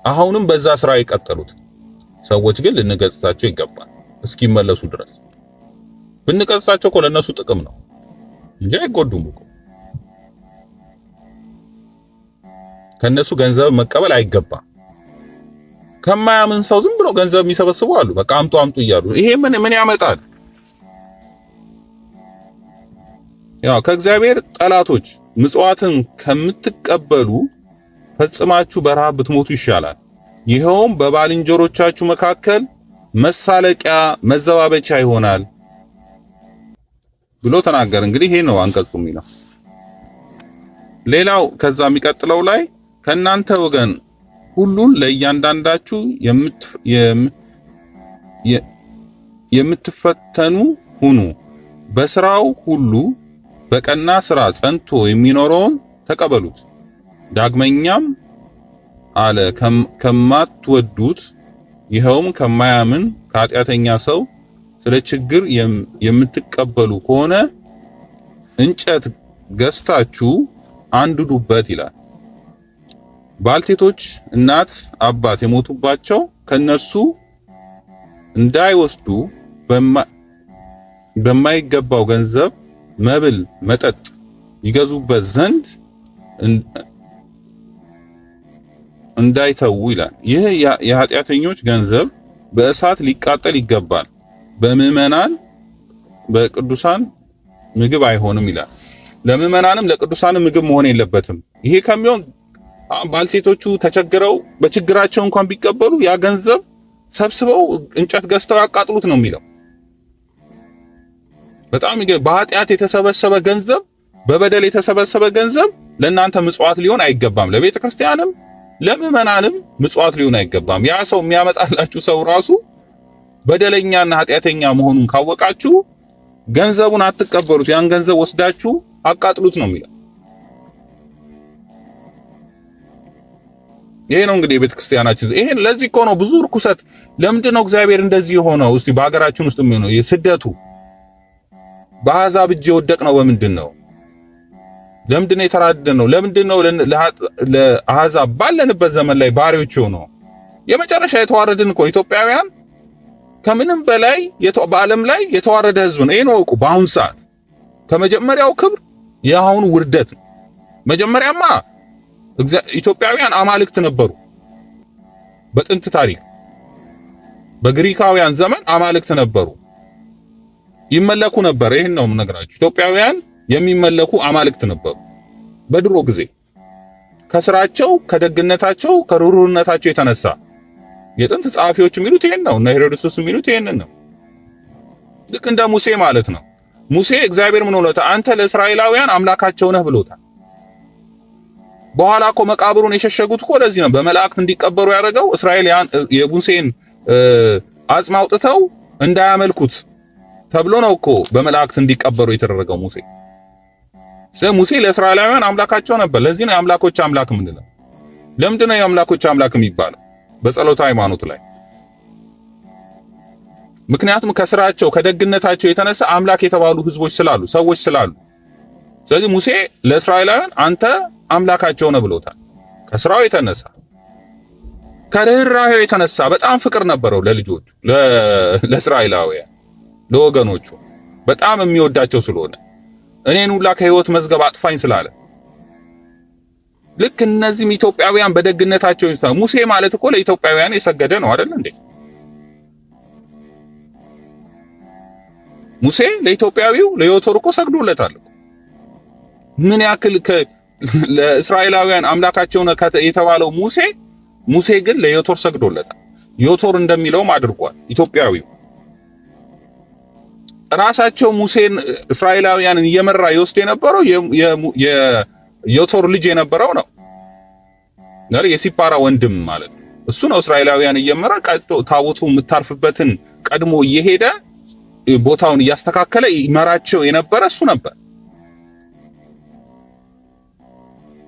አሁንም በዛ ስራ የቀጠሉት ሰዎች ግን ልንገጽሳቸው ይገባል እስኪመለሱ ድረስ። ብንገጽሳቸው እኮ ለነሱ ጥቅም ነው እንጂ አይጎዱም እኮ። ከነሱ ገንዘብ መቀበል አይገባም። ከማያምን ሰው ዝም ብሎ ገንዘብ የሚሰበስቡ አሉ። በቃ አምጡ እያሉ ይሄ ምን ያመጣል? ያው ከእግዚአብሔር ጠላቶች ምጽዋትን ከምትቀበሉ ፈጽማችሁ በረሃብ ብትሞቱ ይሻላል። ይኸውም በባልንጀሮቻችሁ መካከል መሳለቂያ መዘባበቻ ይሆናል ብሎ ተናገር። እንግዲህ ይሄ ነው አንቀጹ የሚለው። ሌላው ከዛ የሚቀጥለው ላይ ከናንተ ወገን ሁሉን ለእያንዳንዳችሁ የምትፈተኑ ሁኑ፣ በስራው ሁሉ በቀና ስራ ጸንቶ የሚኖረውን ተቀበሉት። ዳግመኛም አለ ከማትወዱት ይኸውም ከማያምን ከኃጢአተኛ ሰው ስለ ችግር የምትቀበሉ ከሆነ እንጨት ገዝታችሁ አንድዱበት ይላል። ባልቴቶች እናት አባት የሞቱባቸው ከነሱ እንዳይወስዱ በማይገባው ገንዘብ መብል መጠጥ ይገዙበት ዘንድ እንዳይተዉ ይላል። ይህ የኃጢአተኞች ገንዘብ በእሳት ሊቃጠል ይገባል፣ በምዕመናን በቅዱሳን ምግብ አይሆንም ይላል። ለምዕመናንም ለቅዱሳንም ምግብ መሆን የለበትም። ይሄ ከሚሆን ባልቴቶቹ ተቸግረው በችግራቸው እንኳን ቢቀበሉ ያ ገንዘብ ሰብስበው እንጨት ገዝተው ያቃጥሉት ነው የሚለው። በጣም በኃጢአት የተሰበሰበ ገንዘብ፣ በበደል የተሰበሰበ ገንዘብ ለእናንተ ምጽዋት ሊሆን አይገባም። ለቤተ ክርስቲያንም ለምዕመናንም ምጽዋት ሊሆን አይገባም። ያ ሰው የሚያመጣላችሁ ሰው ራሱ በደለኛና ኃጢአተኛ መሆኑን ካወቃችሁ ገንዘቡን አትቀበሉት። ያን ገንዘብ ወስዳችሁ አቃጥሉት ነው የሚለው። ይሄ ነው እንግዲህ የቤተ ክርስቲያናችን። ይሄን ለዚህ እኮ ነው ብዙ ርኩሰት። ለምንድን ነው እግዚአብሔር እንደዚህ የሆነው? እስቲ በሀገራችን ውስጥ የሚሆነው የስደቱ በአሕዛብ እጅ የወደቅ ነው። በምንድን ነው? ለምንድን ነው የተራደን ነው? ለምንድን ነው ለአሕዛብ ባለንበት ዘመን ላይ ባሪዎች ሆነው የመጨረሻ የተዋረድን እኮ ኢትዮጵያውያን ከምንም በላይ በዓለም ላይ የተዋረደ ህዝብ ነው። ይሄን ወቁ። በአሁን ሰዓት ከመጀመሪያው ክብር የአሁኑ ውርደት ነው። መጀመሪያማ ኢትዮጵያውያን አማልክት ነበሩ። በጥንት ታሪክ በግሪካውያን ዘመን አማልክት ነበሩ፣ ይመለኩ ነበር። ይሄን ነው የምነግራችሁ። ኢትዮጵያውያን የሚመለኩ አማልክት ነበሩ በድሮ ጊዜ ከስራቸው፣ ከደግነታቸው፣ ከሩሩነታቸው የተነሳ የጥንት ጸሐፊዎች የሚሉት ይሄን ነው እና ሄሮድስ የሚሉት ይሄንን ነው። ልክ እንደ ሙሴ ማለት ነው። ሙሴ እግዚአብሔር ምን ብሎታል? አንተ ለእስራኤላውያን አምላካቸው ነህ ብሎታል። በኋላ እኮ መቃብሩን የሸሸጉት እኮ ለዚህ ነው። በመላእክት እንዲቀበሩ ያደረገው እስራኤል የሙሴን አጽም አውጥተው እንዳያመልኩት ተብሎ ነው እኮ በመላእክት እንዲቀበሩ የተደረገው ሙሴ። ሙሴ ለእስራኤላውያን አምላካቸው ነበር። ለዚህ ነው የአምላኮች አምላክ የምንለው። ለምንድን ነው የአምላኮች አምላክ የሚባለው በጸሎተ ሃይማኖት ላይ? ምክንያቱም ከስራቸው ከደግነታቸው የተነሳ አምላክ የተባሉ ህዝቦች ስላሉ ሰዎች ስላሉ። ስለዚህ ሙሴ ለእስራኤላውያን አንተ አምላካቸው ነው ብሎታል። ከስራው የተነሳ ከርህራሄው የተነሳ በጣም ፍቅር ነበረው ለልጆቹ ለእስራኤላውያን ለወገኖቹ በጣም የሚወዳቸው ስለሆነ እኔን ሁላ ከህይወት መዝገብ አጥፋኝ ስላለ። ልክ እነዚህም ኢትዮጵያውያን በደግነታቸው ሙሴ ማለት እኮ ለኢትዮጵያውያን የሰገደ ነው አይደል እንዴ? ሙሴ ለኢትዮጵያዊው ለዮቶር እኮ ሰግዶለታል። ምን ያክል ለእስራኤላውያን አምላካቸው ነው የተባለው ሙሴ ግን ለዮቶር ሰግዶለታል። ዮቶር እንደሚለውም አድርጓል። ኢትዮጵያዊው ራሳቸው ሙሴን እስራኤላውያንን እየመራ ይወስድ የነበረው የዮቶር ልጅ የነበረው ነው። የሲፓራ ወንድም ማለት ነው። እሱ ነው እስራኤላውያን እየመራ ታቦቱ የምታርፍበትን ቀድሞ እየሄደ ቦታውን እያስተካከለ ይመራቸው የነበረ እሱ ነበር።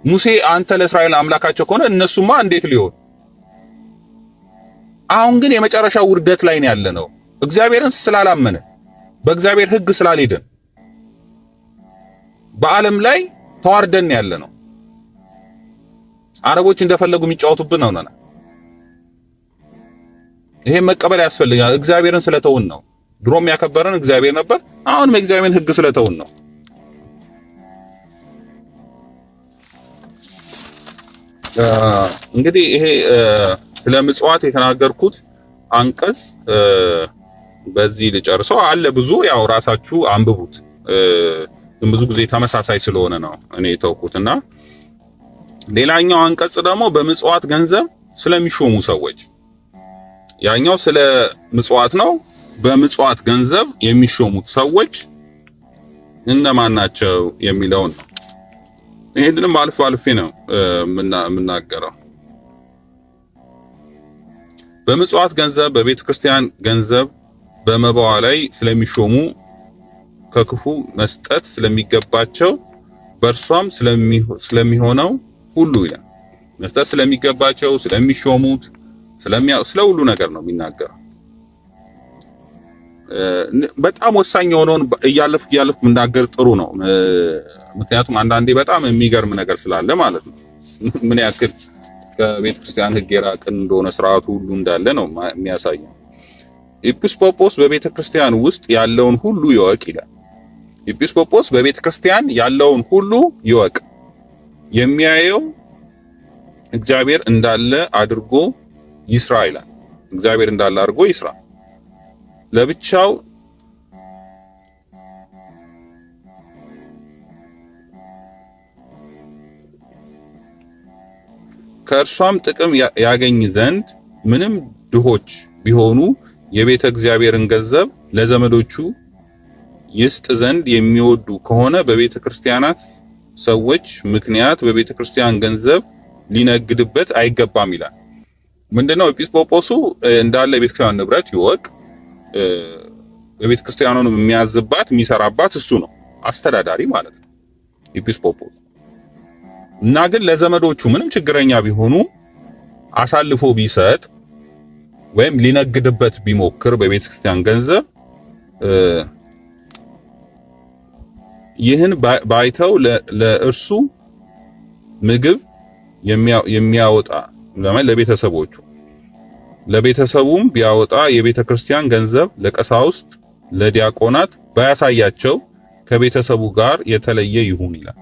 ሙሴ አንተ ለእስራኤል አምላካቸው ከሆነ እነሱማ እንዴት ሊሆን? አሁን ግን የመጨረሻው ውርደት ላይ ነው ያለነው። እግዚአብሔርን ስላላመነ በእግዚአብሔር ሕግ ስላልሄድን በዓለም ላይ ተዋርደን ያለነው። አረቦች እንደፈለጉ የሚጫወቱብን ነውና ይሄ መቀበል ያስፈልጋል። እግዚአብሔርን ስለተውን ነው። ድሮም ያከበረን እግዚአብሔር ነበር። አሁንም የእግዚአብሔርን ሕግ ስለተውን ነው። እንግዲህ ይሄ ስለ ምጽዋት የተናገርኩት አንቀጽ በዚህ ልጨርሰው። አለ ብዙ ያው ራሳችሁ አንብቡት። ብዙ ጊዜ ተመሳሳይ ስለሆነ ነው እኔ የተውኩትና ሌላኛው አንቀጽ ደግሞ በምጽዋት ገንዘብ ስለሚሾሙ ሰዎች፣ ያኛው ስለ ምጽዋት ነው። በምጽዋት ገንዘብ የሚሾሙት ሰዎች እነማን ናቸው የሚለውን ነው። ይሄንንም አልፌ ነው የምናገረው። በምጽዋት ገንዘብ በቤተ ክርስቲያን ገንዘብ በመባዋ ላይ ስለሚሾሙ ከክፉ መስጠት ስለሚገባቸው በእርሷም ስለሚሆነው ሁሉ ይላል። መስጠት ስለሚገባቸው ስለሚሾሙት ስለ ሁሉ ነገር ነው የሚናገረው። በጣም ወሳኝ የሆነውን እያለፍኩ መናገር ጥሩ ነው። ምክንያቱም አንዳንዴ በጣም የሚገርም ነገር ስላለ ማለት ነው። ምን ያክል ከቤተ ክርስቲያን ሕግ የራቅን እንደሆነ ስርዓቱ ሁሉ እንዳለ ነው የሚያሳየው። ኤጲስቆጶስ በቤተ ክርስቲያን ውስጥ ያለውን ሁሉ ይወቅ ይላል። ኤጲስቆጶስ በቤተ ክርስቲያን ያለውን ሁሉ ይወቅ፣ የሚያየው እግዚአብሔር እንዳለ አድርጎ ይስራ ይላል። እግዚአብሔር እንዳለ አድርጎ ይስራ። ለብቻው ከእርሷም ጥቅም ያገኝ ዘንድ ምንም ድሆች ቢሆኑ የቤተ እግዚአብሔርን ገንዘብ ለዘመዶቹ ይስጥ ዘንድ የሚወዱ ከሆነ በቤተ ክርስቲያናት ሰዎች ምክንያት በቤተ ክርስቲያን ገንዘብ ሊነግድበት አይገባም ይላል። ምንድነው? ኤጲስቆጶሱ እንዳለ የቤተ ክርስቲያን ንብረት ይወቅ። የቤተ ክርስቲያኑን የሚያዝባት የሚሰራባት እሱ ነው፣ አስተዳዳሪ ማለት ነው ኤጲስቆጶስ። እና ግን ለዘመዶቹ ምንም ችግረኛ ቢሆኑ አሳልፎ ቢሰጥ ወይም ሊነግድበት ቢሞክር በቤተ ክርስቲያን ገንዘብ ይህን ባይተው ለእርሱ ምግብ የሚያወጣ ለቤተሰቦቹ ለቤተሰቡም ቢያወጣ የቤተ ክርስቲያን ገንዘብ ለቀሳውስት ለዲያቆናት ባያሳያቸው ከቤተሰቡ ጋር የተለየ ይሁን ይላል።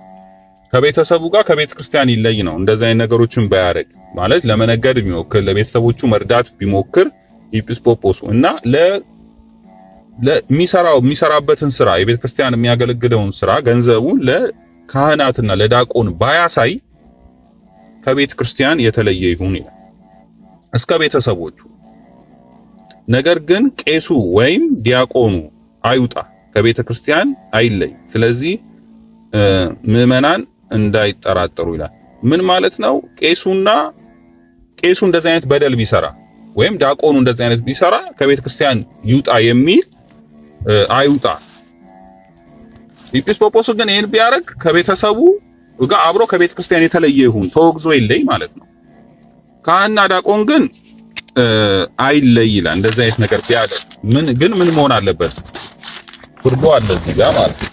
ከቤተሰቡ ጋር ከቤተ ክርስቲያን ይለይ ነው። እንደዚህ አይነት ነገሮችን ባያረግ ማለት ለመነገድ ቢሞክር ለቤተሰቦቹ መርዳት ቢሞክር ኤጲስቆጶሱ እና የሚሰራበትን ስራ የቤተ ክርስቲያን የሚያገለግለውን ስራ ገንዘቡን ለካህናትና ለዲያቆን ባያሳይ ከቤተ ክርስቲያን የተለየ ይሁን ይላል። እስከ ቤተሰቦቹ። ነገር ግን ቄሱ ወይም ዲያቆኑ አይውጣ፣ ከቤተ ክርስቲያን አይለይ። ስለዚህ ምዕመናን እንዳይጠራጠሩ ይላል። ምን ማለት ነው? ቄሱ እንደዚህ አይነት በደል ቢሰራ ወይም ዲያቆኑ እንደዚህ አይነት ቢሰራ ከቤተ ክርስቲያን ይውጣ የሚል አይውጣ። ኤጲስቆጶሱ ግን ይሄን ቢያደርግ ከቤተሰቡ ጋር አብሮ ከቤተ ክርስቲያን የተለየ ይሁን፣ ተወግዞ ይለይ ማለት ነው። ካህንና ዲያቆን ግን አይለይ ይላል። እንደዚህ አይነት ነገር ቢያደርግ ምን መሆን አለበት? ፍርዱ አለ እዚህ ጋር ማለት ነው።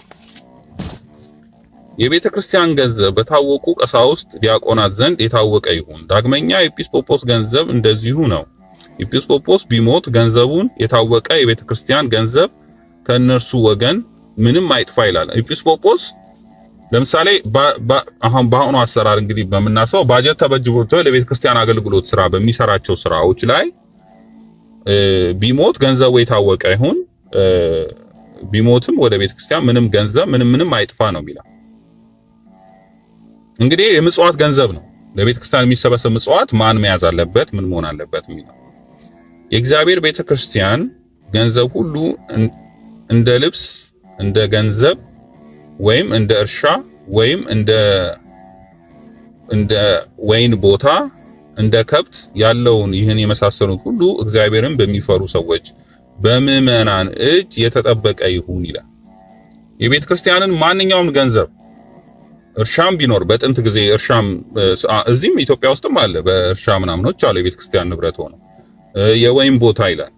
የቤተ ክርስቲያን ገንዘብ በታወቁ ቀሳውስት ዲያቆናት ዘንድ የታወቀ ይሁን። ዳግመኛ ኤጲስቆጶስ ገንዘብ እንደዚሁ ነው። ኤጲስቆጶስ ቢሞት ገንዘቡን የታወቀ የቤተ ክርስቲያን ገንዘብ ከእነርሱ ወገን ምንም አይጥፋ ይላል። ኤጲስቆጶስ ለምሳሌ በአሁኑ አሰራር እንግዲህ በምናስበው ባጀት ተበጅቶ ለቤተ ክርስቲያን አገልግሎት ስራ በሚሰራቸው ስራዎች ላይ ቢሞት ገንዘቡ የታወቀ ይሁን። ቢሞትም ወደ ቤተ ክርስቲያን ምንም ገንዘብ ምንም አይጥፋ ነው የሚለው። እንግዲህ የምጽዋት ገንዘብ ነው። ለቤተ ክርስቲያን የሚሰበሰብ ምጽዋት ማን መያዝ አለበት? ምን መሆን አለበት የሚለው። የእግዚአብሔር ቤተ ክርስቲያን ገንዘብ ሁሉ እንደ ልብስ፣ እንደ ገንዘብ ወይም እንደ እርሻ ወይም እንደ ወይን ቦታ፣ እንደ ከብት ያለውን ይህን የመሳሰሉት ሁሉ እግዚአብሔርን በሚፈሩ ሰዎች በምዕመናን እጅ የተጠበቀ ይሁን ይላል። የቤተ ክርስቲያንን ማንኛውም ገንዘብ እርሻም ቢኖር በጥንት ጊዜ እርሻም እዚህም ኢትዮጵያ ውስጥም አለ። በእርሻ ምናምኖች አሉ የቤተ ክርስቲያን ንብረት ሆነ የወይን ቦታ ይላል።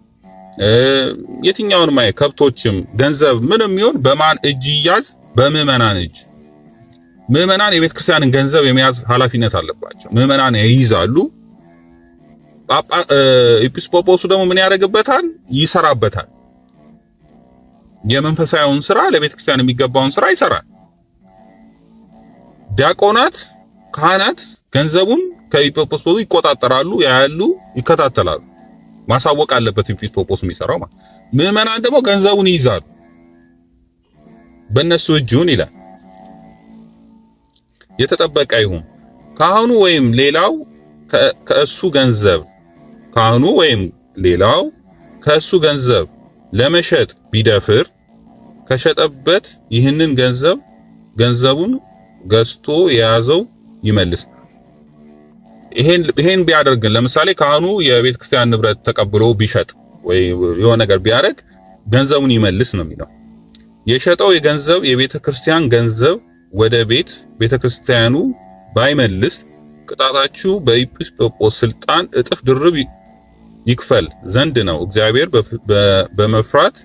የትኛውንም ከብቶችም ገንዘብ ምንም ይሁን በማን እጅ ይያዝ? በምዕመናን እጅ። ምዕመናን የቤተ ክርስቲያንን ገንዘብ የመያዝ ኃላፊነት አለባቸው። ምዕመናን ይይዛሉ። ኤጲስቆጶሱ ደግሞ ምን ያደርግበታል? ይሰራበታል። የመንፈሳዊውን ስራ ለቤተ ክርስቲያን የሚገባውን ስራ ይሰራል። ዲያቆናት፣ ካህናት ገንዘቡን ከኤጲስቆጶሱ ይቆጣጠራሉ፣ ያያሉ፣ ይከታተላሉ። ማሳወቅ አለበት ኤጲስቆጶሱ የሚሰራው ማለት። ምዕመናን ደግሞ ገንዘቡን ይይዛሉ፣ በእነሱ እጁን ይላል። የተጠበቀ ይሁን። ካህኑ ወይም ሌላው ከእሱ ገንዘብ ለመሸጥ ቢደፍር ከሸጠበት ይህንን ገንዘቡን ገዝቶ የያዘው ይመልስ። ይሄን ቢያደርግን ለምሳሌ ካህኑ የቤተ ክርስቲያን ንብረት ተቀብሎ ቢሸጥ ወይ የሆነ ነገር ቢያደርግ ገንዘቡን ይመልስ ነው የሚለው። የሸጠው የቤተ ክርስቲያን ገንዘብ ወደ ቤተ ክርስቲያኑ ባይመልስ ቅጣታችሁ በኤጲስቆጶስ ስልጣን እጥፍ ድርብ ይክፈል ዘንድ ነው። እግዚአብሔር በመፍራት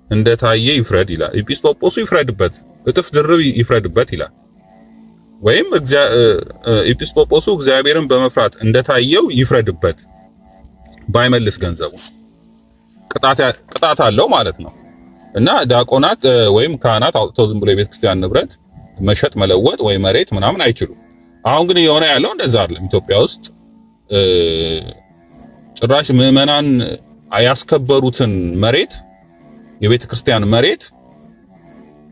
እንደታየ ይፍረድ ይላል። ኤጲስቆጶሱ ይፍረድበት፣ እጥፍ ድርብ ይፍረድበት ይላል። ወይም ኤጲስቆጶሱ እግዚአብሔርን በመፍራት እንደታየው ይፍረድበት፣ ባይመልስ ገንዘቡ ቅጣት አለው ማለት ነው። እና ዲያቆናት ወይም ካህናት አውጥተው ዝም ብሎ የቤተ ክርስቲያን ንብረት መሸጥ መለወጥ ወይ መሬት ምናምን አይችሉም። አሁን ግን የሆነ ያለው እንደዛ አይደለም። ኢትዮጵያ ውስጥ ጭራሽ ምዕመናን ያስከበሩትን መሬት የቤተ ክርስቲያን መሬት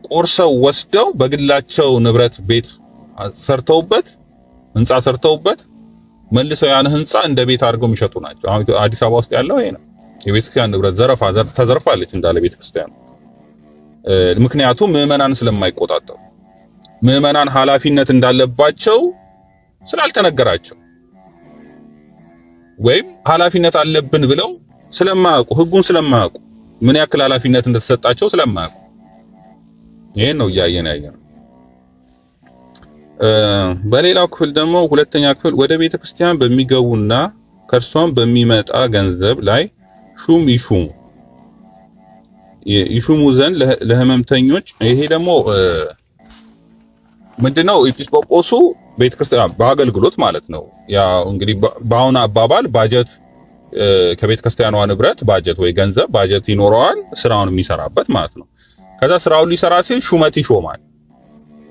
ቆርሰው ወስደው በግላቸው ንብረት ቤት ሰርተውበት ህንጻ ሰርተውበት መልሰው ያን ህንጻ እንደ ቤት አድርገው የሚሸጡ ናቸው። አሁን አዲስ አበባ ውስጥ ያለው ይሄ ነው። የቤተ ክርስቲያን ንብረት ተዘርፋለች እንዳለ ቤተ ክርስቲያን። ምክንያቱም ምዕመናን ስለማይቆጣጠሩ፣ ምዕመናን ኃላፊነት እንዳለባቸው ስላልተነገራቸው ወይም ኃላፊነት አለብን ብለው ስለማያውቁ፣ ህጉን ስለማያውቁ፣ ምን ያክል ኃላፊነት እንደተሰጣቸው ስለማያውቁ ይሄን ነው ያየነው። በሌላው ክፍል ደግሞ ሁለተኛ ክፍል ወደ ቤተ ክርስቲያን በሚገቡና ከእርሷም በሚመጣ ገንዘብ ላይ ሹም ይሹሙ ዘንድ ለህመምተኞች። ይሄ ደግሞ ምንድነው? ኤጲስቆጶሱ ቤተ ክርስቲያን በአገልግሎት ማለት ነው። ያው እንግዲህ በአሁን አባባል ባጀት ከቤተ ክርስቲያኗ ንብረት ባጀት ወይ ገንዘብ ባጀት ይኖረዋል፣ ስራውን የሚሰራበት ማለት ነው። ከዛ ስራውን ሊሰራ ሲል ሹመት ይሾማል።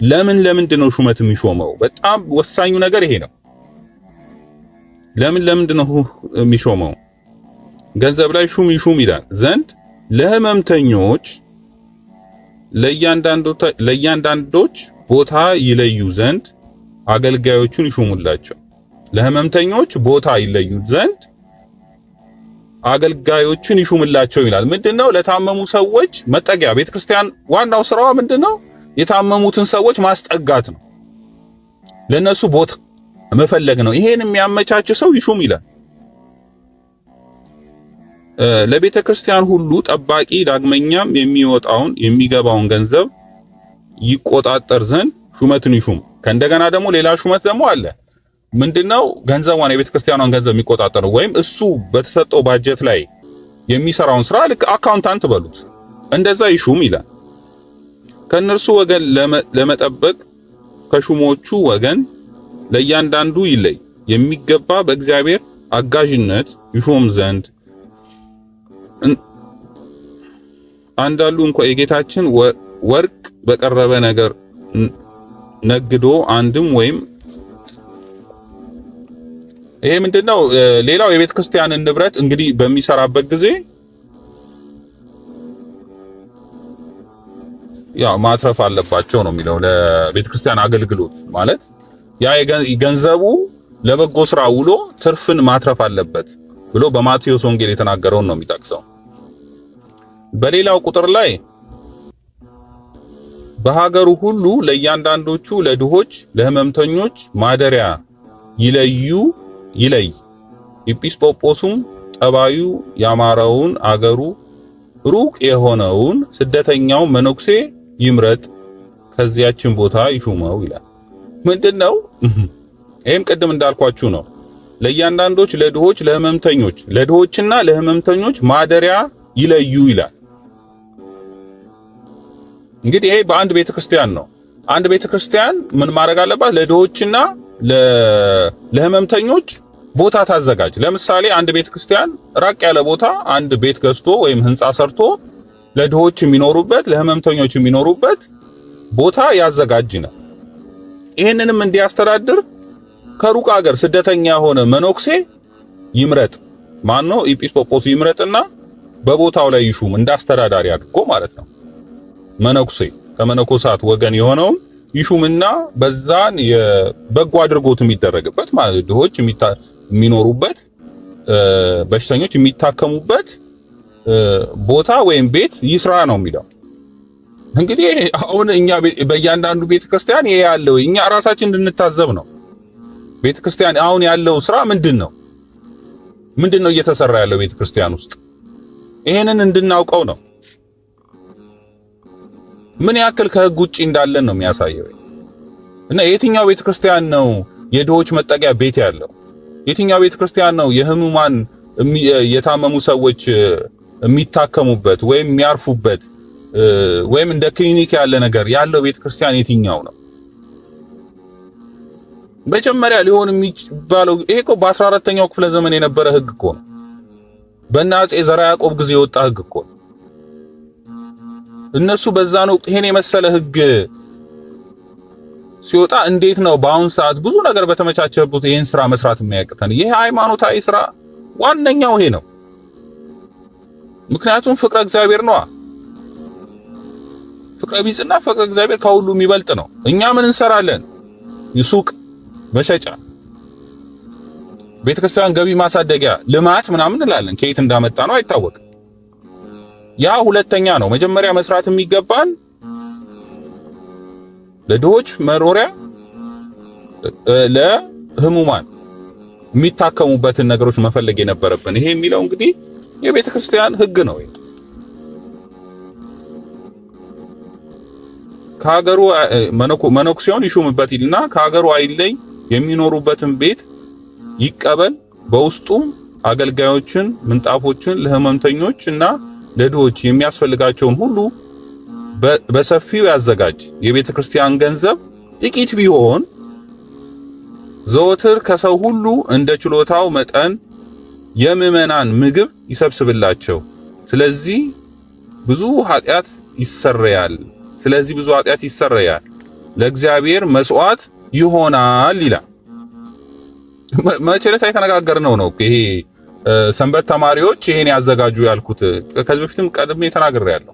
ለምንድን ነው ሹመት የሚሾመው? በጣም ወሳኙ ነገር ይሄ ነው። ለምንድን ነው የሚሾመው? ገንዘብ ላይ ይሹም ይላል ዘንድ ለህመምተኞች ለእያንዳንዶች ቦታ ይለዩ ዘንድ አገልጋዮቹን ይሾሙላቸው። ለህመምተኞች ቦታ ይለዩ ዘንድ አገልጋዮቹን ይሹምላቸው ይላል። ምንድነው? ለታመሙ ሰዎች መጠጊያ። ቤተክርስቲያን ዋናው ስራዋ ምንድነው? የታመሙትን ሰዎች ማስጠጋት ነው። ለነሱ ቦታ መፈለግ ነው። ይሄን የሚያመቻች ሰው ይሹም ይላል። ለቤተ ክርስቲያን ሁሉ ጠባቂ ዳግመኛም የሚወጣውን የሚገባውን ገንዘብ ይቆጣጠር ዘንድ ሹመትን ይሹም። ከእንደገና ደግሞ ሌላ ሹመት ደግሞ አለ። ምንድነው? ገንዘቧን የቤተ ክርስቲያኗን ገንዘብ የሚቆጣጠር ወይም እሱ በተሰጠው ባጀት ላይ የሚሰራውን ስራ ልክ አካውንታንት በሉት እንደዛ ይሹም ይላል። ከነርሱ ወገን ለመጠበቅ ከሹሞቹ ወገን ለእያንዳንዱ ይለይ የሚገባ በእግዚአብሔር አጋዥነት ይሾም ዘንድ አንዳሉ እንኳ የጌታችን ወርቅ በቀረበ ነገር ነግዶ አንድም ወይም ይሄ ምንድነው? ሌላው የቤተ ክርስቲያንን ንብረት እንግዲህ በሚሰራበት ጊዜ ያው ማትረፍ አለባቸው ነው የሚለው። ለቤተ ክርስቲያን አገልግሎት ማለት ያ ገንዘቡ ለበጎ ስራ ውሎ ትርፍን ማትረፍ አለበት ብሎ በማቴዎስ ወንጌል የተናገረውን ነው የሚጠቅሰው። በሌላው ቁጥር ላይ በሀገሩ ሁሉ ለእያንዳንዶቹ ለድሆች ለሕመምተኞች ማደሪያ ይለይ ኤጲስቆጶሱም ጠባዩ ያማረውን አገሩ ሩቅ የሆነውን ስደተኛው መነኩሴ ይምረጥ ከዚያችን ቦታ ይሹመው ይላል። ምንድነው? ይሄም ቅድም እንዳልኳችሁ ነው። ለእያንዳንዶች ለድሆች ለሕመምተኞች ለድሆችና ለሕመምተኞች ማደሪያ ይለዩ ይላል። እንግዲህ ይሄ በአንድ ቤተክርስቲያን ነው። አንድ ቤተክርስቲያን ምን ማድረግ አለባት? ለድሆችና ለሕመምተኞች ቦታ ታዘጋጅ። ለምሳሌ አንድ ቤተክርስቲያን ራቅ ያለ ቦታ አንድ ቤት ገዝቶ ወይም ህንጻ ሰርቶ ለድሆች የሚኖሩበት ለሕመምተኞች የሚኖሩበት ቦታ ያዘጋጅ ነው። ይሄንንም እንዲያስተዳድር ከሩቅ ሀገር ስደተኛ የሆነ መነኩሴ ይምረጥ። ማን ነው? ኤጲስቆጶስ ይምረጥና በቦታው ላይ ይሹም እንዳስተዳዳሪ አድርጎ ማለት ነው። መነኩሴ ከመነኮሳት ወገን የሆነውን ይሹምና በዛን የበጎ አድርጎት የሚደረግበት ማለት ድሆች የሚኖሩበት በሽተኞች የሚታከሙበት ቦታ ወይም ቤት ይስራ ነው የሚለው። እንግዲህ አሁን እኛ በእያንዳንዱ ቤተክርስቲያን ይሄ ያለው እኛ ራሳችን እንድንታዘብ ነው። ቤተክርስቲያን አሁን ያለው ስራ ምንድነው? ምንድነው እየተሰራ ያለው ቤተክርስቲያን ውስጥ? ይሄንን እንድናውቀው ነው። ምን ያክል ከህግ ውጪ እንዳለን ነው የሚያሳየው። እና የትኛው ቤተክርስቲያን ነው የድሆች መጠጊያ ቤት ያለው? የትኛው ቤተክርስቲያን ነው የህሙማን የታመሙ ሰዎች የሚታከሙበት ወይም የሚያርፉበት ወይም እንደ ክሊኒክ ያለ ነገር ያለው ቤተክርስቲያን የትኛው ነው? መጀመሪያ ሊሆን የሚባለው ይሄ እኮ በ14ኛው ክፍለ ዘመን የነበረ ህግ እኮ ነው። በአፄ ዘርዓ ያዕቆብ ጊዜ የወጣ ህግ እኮ ነው። እነሱ በዛን ወቅት ይሄን የመሰለ ህግ ሲወጣ እንዴት ነው በአሁን ሰዓት ብዙ ነገር በተመቻቸበት ይሄን ስራ መስራት የሚያቅተን? ይሄ ሃይማኖታዊ ስራ ዋነኛው ይሄ ነው። ምክንያቱም ፍቅረ እግዚአብሔር ነው። ፍቅረ ቢጽና ፍቅረ እግዚአብሔር ከሁሉ የሚበልጥ ነው። እኛ ምን እንሰራለን? ሱቅ መሸጫ፣ ቤተክርስቲያን ገቢ ማሳደጊያ፣ ልማት ምናምን እንላለን። ከየት እንዳመጣ ነው አይታወቅም። ያ ሁለተኛ ነው። መጀመሪያ መስራት የሚገባን ለድሆች መኖሪያ፣ ለህሙማን የሚታከሙበትን ነገሮች መፈለግ የነበረብን። ይሄ የሚለው እንግዲህ የቤተ ክርስቲያን ህግ ነው። ከሀገሩ መነኩሴውን ይሹምበት ይልና ከሀገሩ አይለይ የሚኖሩበትን ቤት ይቀበል፣ በውስጡም አገልጋዮችን፣ ምንጣፎችን ለህመምተኞች እና ለድሆች የሚያስፈልጋቸውን ሁሉ በሰፊው ያዘጋጅ። የቤተ ክርስቲያን ገንዘብ ጥቂት ቢሆን ዘወትር ከሰው ሁሉ እንደ ችሎታው መጠን የምዕመናን ምግብ ይሰብስብላቸው። ስለዚህ ብዙ ኃጢአት ይሰረያል፣ ለእግዚአብሔር መስዋዕት ይሆናል ይላል። መቼለት የተነጋገርነው ነው። ይሄ ሰንበት ተማሪዎች ይሄን ያዘጋጁ ያልኩት ከዚህ በፊትም ቀድሜ ተናግሬያለሁ።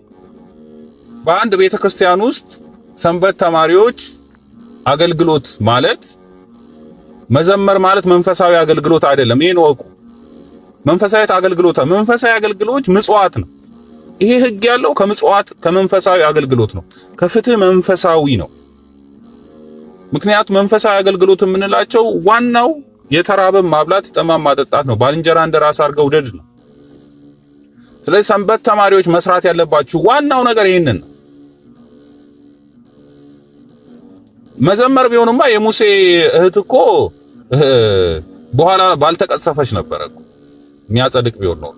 በአንድ ቤተክርስቲያን ውስጥ ሰንበት ተማሪዎች አገልግሎት ማለት መዘመር ማለት መንፈሳዊ አገልግሎት አይደለም። ይሄን ወቁ። መንፈሳዊ አገልግሎት ምጽዋት ነው። ይሄ ህግ ያለው ከምጽዋት ከመንፈሳዊ አገልግሎት ነው። ከፍትህ መንፈሳዊ ነው። ምክንያቱም መንፈሳዊ አገልግሎት የምንላቸው ዋናው የተራበ ማብላት፣ ጠማማ ማጠጣት ነው። ባልንጀራ እንደ ራስ አድርገህ ውደድ ነው። ስለዚህ ሰንበት ተማሪዎች መስራት ያለባችሁ ዋናው ነገር ይሄንን ነው። መዘመር ቢሆንማ የሙሴ እህት እኮ በኋላ ባልተቀሰፈች ነበር እኮ የሚያጸድቅ ቢሆን ነው።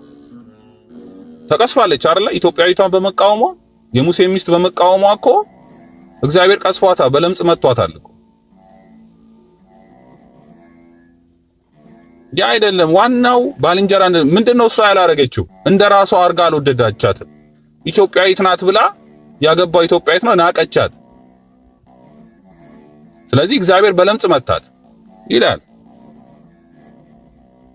ተቀስፋለች አይደል? ኢትዮጵያዊቷን በመቃወሟ የሙሴ ሚስት በመቃወሟ እኮ እግዚአብሔር ቀስፏታል፣ በለምጽ መቷታል እኮ። ያ አይደለም ዋናው ባልንጀራ ምንድነው? እሷ ያላረገችው እንደራሷ አርጋ አልወደዳቻትም። ኢትዮጵያዊት ናት ብላ ያገባው ኢትዮጵያዊት ነው ናቀቻት። ስለዚህ እግዚአብሔር በለምጽ መታት ይላል።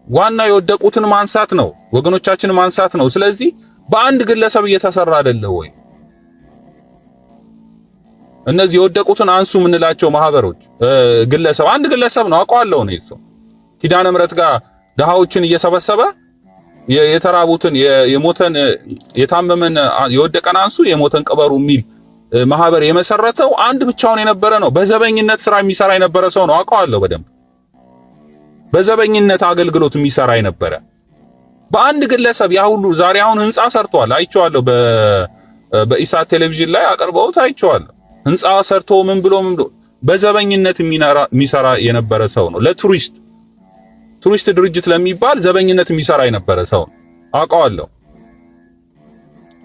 ዋናው የወደቁትን ማንሳት ነው፣ ወገኖቻችን ማንሳት ነው። ስለዚህ በአንድ ግለሰብ እየተሰራ አይደለ ወይ? እነዚህ የወደቁትን አንሱ የምንላቸው ማህበሮች ግለሰብ አንድ ግለሰብ ነው አውቀዋለሁ ነው እሱ ኪዳነ ምሕረት ጋር ድሃዎችን እየሰበሰበ የተራቡትን የሞተን የታመመን የወደቀን አንሱ የሞተን ቅበሩ የሚል ማህበር የመሰረተው አንድ ብቻውን የነበረ ነው። በዘበኝነት ስራ የሚሰራ የነበረ ሰው ነው አውቀዋለሁ በደንብ። በዘበኝነት አገልግሎት የሚሰራ የነበረ በአንድ ግለሰብ ያ ሁሉ ዛሬ አሁን ህንጻ ሰርቷል አይቼዋለሁ። በኢሳት ቴሌቪዥን ላይ አቀርበውት አይቼዋለሁ። ህንጻ ሰርቶ ምን ብሎ በዘበኝነት የሚሰራ የነበረ ሰው ነው። ለቱሪስት ድርጅት ለሚባል ዘበኝነት የሚሰራ የነበረ ሰው ነው አውቀዋለሁ።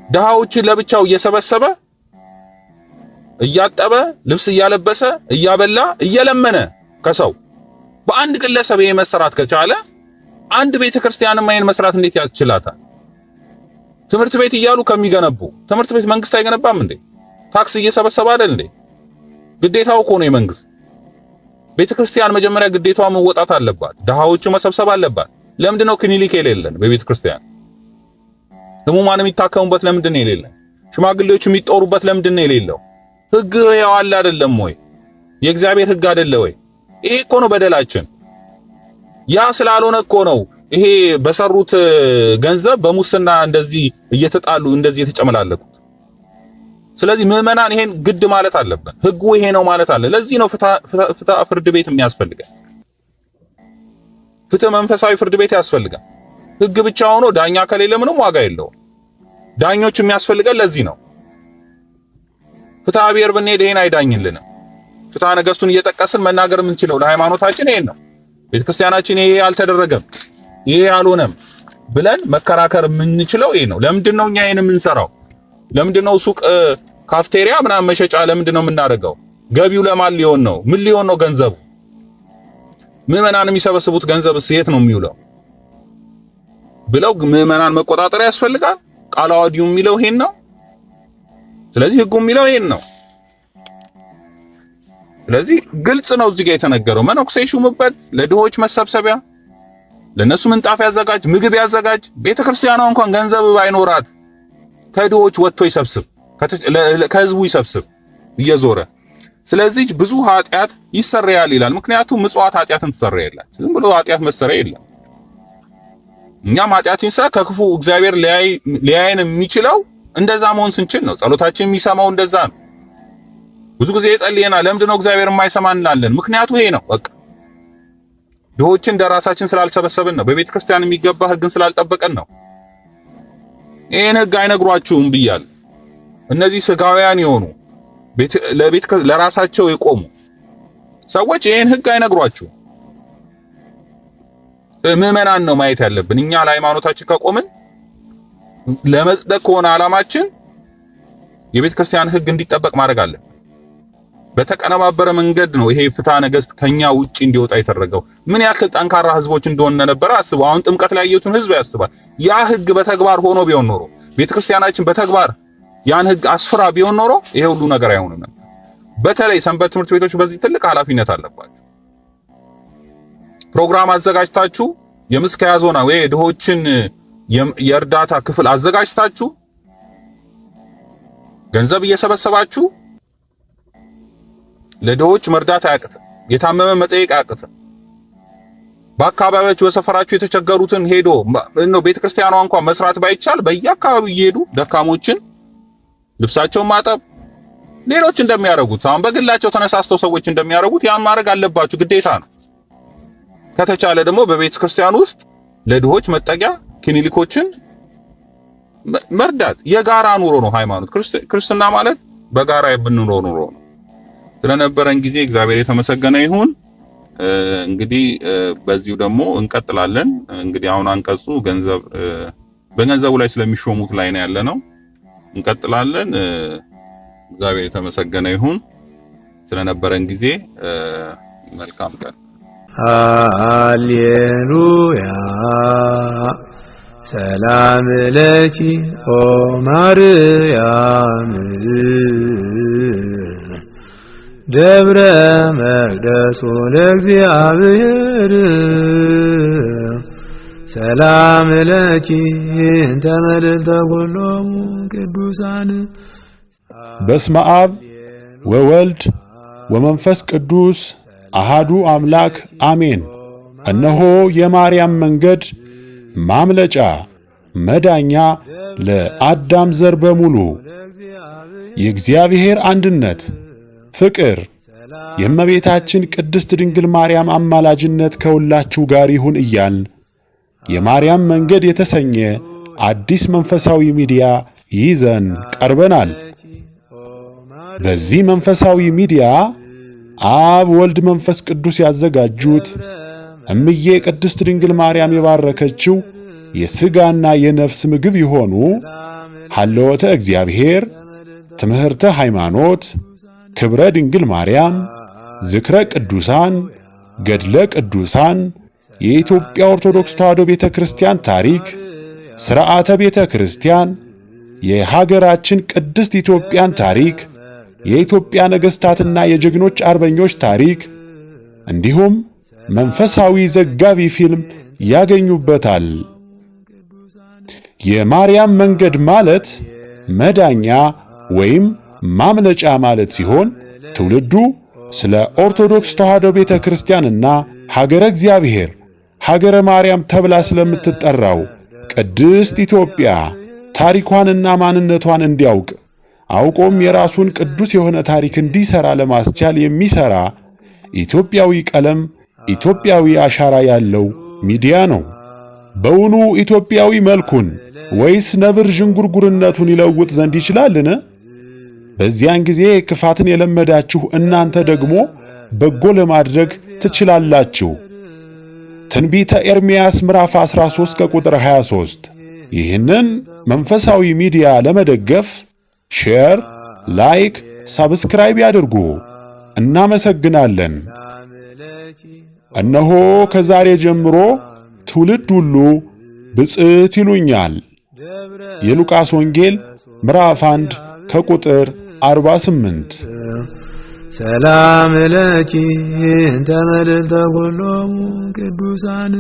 ድሃዎችን ለብቻው እየሰበሰበ እያጠበ ልብስ እያለበሰ እያበላ እየለመነ ከሰው በአንድ ግለሰብ ይሄ መስራት ከቻለ አንድ ቤተክርስቲያንም አይን መስራት እንዴት ያስችላታል? ትምህርት ቤት እያሉ ከሚገነቡ ትምህርት ቤት መንግስት አይገነባም እንዴ? ታክስ እየሰበሰበ አይደል እንዴ? ግዴታው እኮ ነው የመንግስት። ቤተክርስቲያን መጀመሪያ ግዴታዋ መወጣት አለባት። ድሃዎቹ መሰብሰብ አለባት። ለምንድን ነው ክሊኒክ የሌለን በቤተክርስቲያን? ህሙማን የሚታከሙበት ለምንድን ነው የሌለን? ሽማግሌዎች የሚጦሩበት ለምንድን ነው የሌለው? ህግ ያው አለ አይደለም ወይ? የእግዚአብሔር ህግ አይደለ ወይ? ይሄ እኮ ነው በደላችን። ያ ስላልሆነ እኮ ነው ይሄ በሰሩት ገንዘብ በሙስና እንደዚህ እየተጣሉ እንደዚህ የተጨመላለቁት። ስለዚህ ምዕመናን ይሄን ግድ ማለት አለብን። ህጉ ይሄ ነው ማለት አለ። ለዚህ ነው ፍትህ ፍርድ ቤት የሚያስፈልገን። ፍትህ መንፈሳዊ ፍርድ ቤት ያስፈልጋል። ህግ ብቻ ሆኖ ዳኛ ከሌለ ምንም ዋጋ የለውም። ዳኞች የሚያስፈልገን ለዚህ ነው። ፍትሐ ብሔር ብንሄድ ይሄን አይዳኝልንም። ፍትሐ ነገስቱን እየጠቀስን መናገር የምንችለው ለሃይማኖታችን ይሄን ነው። ቤተክርስቲያናችን ይሄ አልተደረገም ይሄ አልሆነም ብለን መከራከር የምንችለው ይሄ ነው። ለምንድን ነው እኛ ይሄን የምንሰራው? ለምንድን ነው ሱቅ ካፍቴሪያ ምናምን መሸጫ ለምንድን ነው የምናደርገው? ገቢው ለማን ሊሆን ነው? ምን ሊሆን ነው ገንዘቡ? ምዕመናን የሚሰበስቡት ገንዘብስ የት ነው የሚውለው ብለው ምዕመናን መቆጣጠር ያስፈልጋል። ቃለ ዓዋዲው የሚለው ይሄን ነው። ስለዚህ ህጉ የሚለው ይሄን ነው። ስለዚህ ግልጽ ነው እዚህ ጋር የተነገረው። መነኩሴ ሹምበት፣ ለድሆች መሰብሰቢያ፣ ለነሱ ምንጣፍ ያዘጋጅ፣ ምግብ ያዘጋጅ። ቤተክርስቲያኗ እንኳን ገንዘብ ባይኖራት ከድሆች ወጥቶ ይሰብስብ፣ ከህዝቡ ይሰብስብ እየዞረ። ስለዚህ ብዙ ኃጢአት ይሰረያል ይላል። ምክንያቱም ምጽዋት ኃጢአትን ትሰረያለች። ዝም ብሎ ኃጢአት መሰረይ የለም። እኛም ኃጢአትን ሰራ ከክፉ እግዚአብሔር ሊያየን የሚችለው እንደዛ መሆን ስንችል ነው። ጸሎታችን የሚሰማው እንደዛ ነው። ብዙ ጊዜ ጸልየናል። ለምንድን ነው እግዚአብሔር የማይሰማን እንላለን። ምክንያቱ ይሄ ነው። በቃ ድሆችን እንደራሳችን ስላልሰበሰብን ነው። በቤተ ክርስቲያን የሚገባ ህግን ስላልጠበቀን ነው። ይሄን ህግ አይነግሯችሁም ብያለሁ። እነዚህ ስጋውያን የሆኑ ለራሳቸው የቆሙ ሰዎች ይሄን ህግ አይነግሯችሁም። ምዕመናን ነው ማየት ያለብን። እኛ ለሃይማኖታችን ከቆምን ለመጽደቅ ከሆነ ዓላማችን የቤተ ክርስቲያን ህግ እንዲጠበቅ ማድረግ አለብን። በተቀነባበረ መንገድ ነው ይሄ ፍትሐ ነገሥት ከኛ ውጪ እንዲወጣ የተደረገው። ምን ያክል ጠንካራ ህዝቦች እንደሆነ ነበር አስቡ። አሁን ጥምቀት ላይ ያዩትን ህዝብ ያስባል። ያ ህግ በተግባር ሆኖ ቢሆን ኖሮ ቤተክርስቲያናችን በተግባር ያን ህግ አስፍራ ቢሆን ኖሮ ይሄ ሁሉ ነገር አይሆንም ነበር። በተለይ ሰንበት ትምህርት ቤቶች በዚህ ትልቅ ኃላፊነት አለባቸው። ፕሮግራም አዘጋጅታችሁ የምስካያ ዞና ወይ ድሆችን የእርዳታ ክፍል አዘጋጅታችሁ ገንዘብ እየሰበሰባችሁ ለድሆች መርዳት አያቅትም። የታመመ መጠየቅ አያቅትም። በአካባቢያችሁ በሰፈራችሁ የተቸገሩትን ሄዶ ቤተክርስቲያኗ እንኳን መስራት ባይቻል በየአካባቢው እየሄዱ ደካሞችን ልብሳቸውን ማጠብ፣ ሌሎች እንደሚያደርጉት አሁን በግላቸው ተነሳስተው ሰዎች እንደሚያደርጉት ያን ማድረግ አለባችሁ፣ ግዴታ ነው። ከተቻለ ደግሞ በቤተ ክርስቲያን ውስጥ ለድሆች መጠጊያ ክሊኒኮችን መርዳት የጋራ ኑሮ ነው ሃይማኖት። ክርስትና ማለት በጋራ የምንኖር ኑሮ ነው። ስለነበረን ጊዜ እግዚአብሔር የተመሰገነ ይሁን። እንግዲህ በዚሁ ደግሞ እንቀጥላለን። እንግዲህ አሁን አንቀጹ በገንዘቡ ላይ ስለሚሾሙት ላይ ነው ያለነው። እንቀጥላለን። እግዚአብሔር የተመሰገነ ይሁን። ስለነበረን ጊዜ መልካም ቀን። ሃሌሉያ ሰላም ለኪ ኦ ማርያም ደብረ መቅደሱ ለእግዚአብሔር ሰላም ለኪ እንተ መልዕልተ ኩሎሙ ቅዱሳን። በስመ አብ ወወልድ ወመንፈስ ቅዱስ አሃዱ አምላክ አሜን። እነሆ የማርያም መንገድ ማምለጫ መዳኛ ለአዳም ዘር በሙሉ የእግዚአብሔር አንድነት ፍቅር የእመቤታችን ቅድስት ድንግል ማርያም አማላጅነት ከሁላችሁ ጋር ይሁን እያልን የማርያም መንገድ የተሰኘ አዲስ መንፈሳዊ ሚዲያ ይዘን ቀርበናል። በዚህ መንፈሳዊ ሚዲያ አብ ወልድ መንፈስ ቅዱስ ያዘጋጁት እምዬ ቅድስት ድንግል ማርያም የባረከችው የሥጋና የነፍስ ምግብ የሆኑ ሐልወተ እግዚአብሔር፣ ትምህርተ ሃይማኖት፣ ክብረ ድንግል ማርያም፣ ዝክረ ቅዱሳን፣ ገድለ ቅዱሳን፣ የኢትዮጵያ ኦርቶዶክስ ተዋሕዶ ቤተ ክርስቲያን ታሪክ፣ ሥርዓተ ቤተ ክርስቲያን፣ የሀገራችን ቅድስት ኢትዮጵያን ታሪክ፣ የኢትዮጵያ ነገሥታትና የጀግኖች አርበኞች ታሪክ እንዲሁም መንፈሳዊ ዘጋቢ ፊልም ያገኙበታል። የማርያም መንገድ ማለት መዳኛ ወይም ማምለጫ ማለት ሲሆን ትውልዱ ስለ ኦርቶዶክስ ተዋሕዶ ቤተ ክርስቲያንና ሀገረ እግዚአብሔር ሀገረ ማርያም ተብላ ስለምትጠራው ቅድስት ኢትዮጵያ ታሪኳንና ማንነቷን እንዲያውቅ አውቆም የራሱን ቅዱስ የሆነ ታሪክ እንዲሰራ ለማስቻል የሚሰራ ኢትዮጵያዊ ቀለም፣ ኢትዮጵያዊ አሻራ ያለው ሚዲያ ነው። በውኑ ኢትዮጵያዊ መልኩን ወይስ ነብር ዥንጉርጉርነቱን ይለውጥ ዘንድ ይችላልን? በዚያን ጊዜ ክፋትን የለመዳችሁ እናንተ ደግሞ በጎ ለማድረግ ትችላላችሁ። ትንቢተ ኤርምያስ ምዕራፍ 13 ከቁጥር 23። ይህንን መንፈሳዊ ሚዲያ ለመደገፍ ሼር፣ ላይክ፣ ሰብስክራይብ ያድርጉ። እናመሰግናለን። እነሆ ከዛሬ ጀምሮ ትውልድ ሁሉ ብፅዕት ይሉኛል። የሉቃስ ወንጌል ምዕራፍ 1 ከቁጥር 48። ሰላም ለኪ እንተ መልዕልተ ኩሎሙ ቅዱሳን